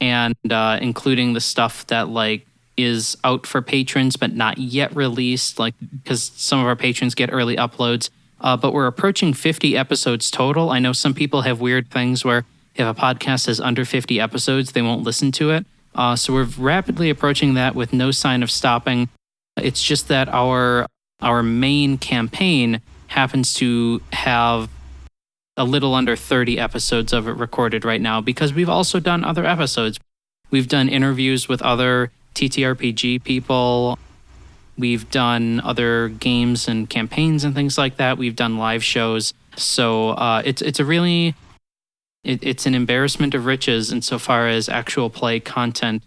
And including the stuff that is out for patrons but not yet released, because some of our patrons get early uploads. But we're approaching 50 episodes total. I know some people have weird things where if a podcast has under 50 episodes, they won't listen to it. So we're rapidly approaching that with no sign of stopping. It's just that our main campaign happens to have a little under 30 episodes of it recorded right now, because we've also done other episodes. We've done interviews with other TTRPG people. We've done other games and campaigns and things like that. We've done live shows. So it's an embarrassment of riches insofar as actual play content,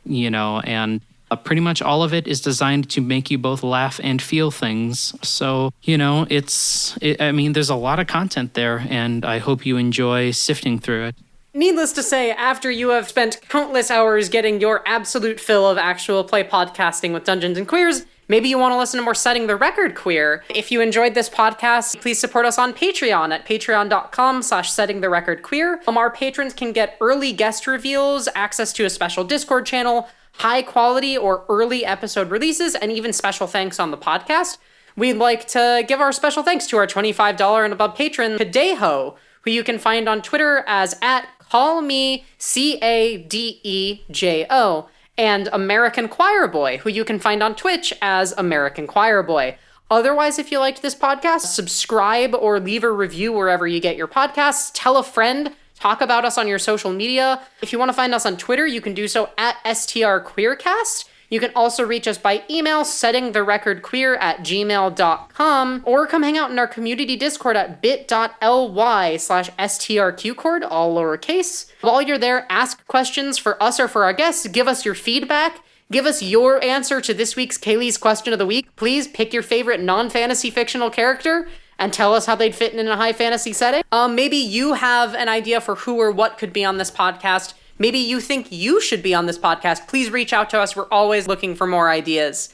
and pretty much all of it is designed to make you both laugh and feel things. So, there's a lot of content there, and I hope you enjoy sifting through it. Needless to say, after you have spent countless hours getting your absolute fill of actual play podcasting with Dungeons and Queers, maybe you want to listen to more Setting the Record Queer. If you enjoyed this podcast, please support us on Patreon at patreon.com/settingtherecordqueer. Our patrons can get early guest reveals, access to a special Discord channel, high quality or early episode releases, and even special thanks on the podcast. We'd like to give our special thanks to our $25 and above patron, Kadeho, who you can find on Twitter as @CallMeCadejo, and American Choir Boy, who you can find on Twitch as American Choir Boy. Otherwise, if you liked this podcast, subscribe or leave a review wherever you get your podcasts. Tell a friend. Talk about us on your social media. If you want to find us on Twitter, you can do so at STRQueercast. You can also reach us by email, settingtherecordqueer@gmail.com, or come hang out in our community Discord at bit.ly/STRQcord, all lowercase. While you're there, ask questions for us or for our guests. Give us your feedback. Give us your answer to this week's Kaylee's question of the week. Please pick your favorite non-fantasy fictional character and tell us how they'd fit in a high fantasy setting. Maybe you have an idea for who or what could be on this podcast. Maybe you think you should be on this podcast. Please reach out to us. We're always looking for more ideas.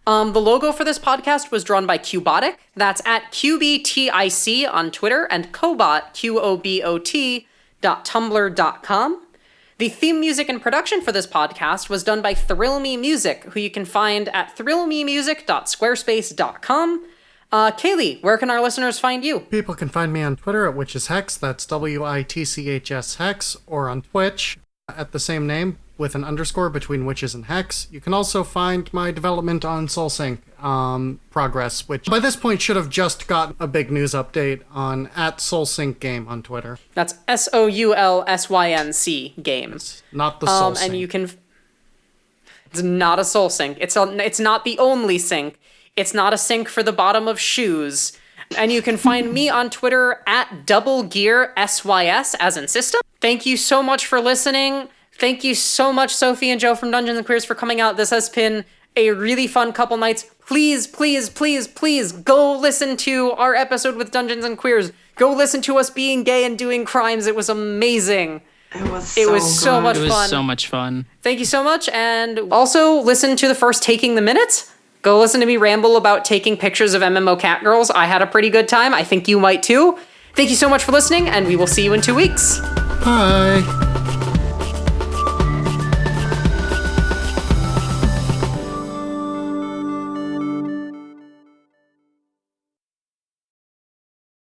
The logo for this podcast was drawn by Cubotic. That's at QBTIC on Twitter, and Cobot, QOBOT.tumblr.com. The theme music and production for this podcast was done by Thrill Me Music, who you can find at thrillmemusic.squarespace.com. Kaylee, where can our listeners find you? People can find me on Twitter at WitchesHex, that's WITCHS Hex, or on Twitch at the same name with an underscore between Witches and Hex. You can also find my development on SoulSync progress, which by this point should have just got a big news update on at SoulSync Game on Twitter. That's SOULSYNC Games. Not the SoulSync. And you can... It's not a SoulSync. It's not the only sync. It's not a sync for the bottom of shoes. And you can find me on Twitter at DoubleGearSYS, as in system. Thank you so much for listening. Thank you so much, Sophie and Joe from Dungeons and Queers, for coming out. This has been a really fun couple nights. Please, please, please, please go listen to our episode with Dungeons and Queers. Go listen to us being gay and doing crimes. It was amazing. It was so much fun. It was so much fun. Thank you so much. And also listen to the first Taking the Minutes. Go listen to me ramble about taking pictures of MMO Catgirls. I had a pretty good time. I think you might too. Thank you so much for listening, and we will see you in 2 weeks. Bye.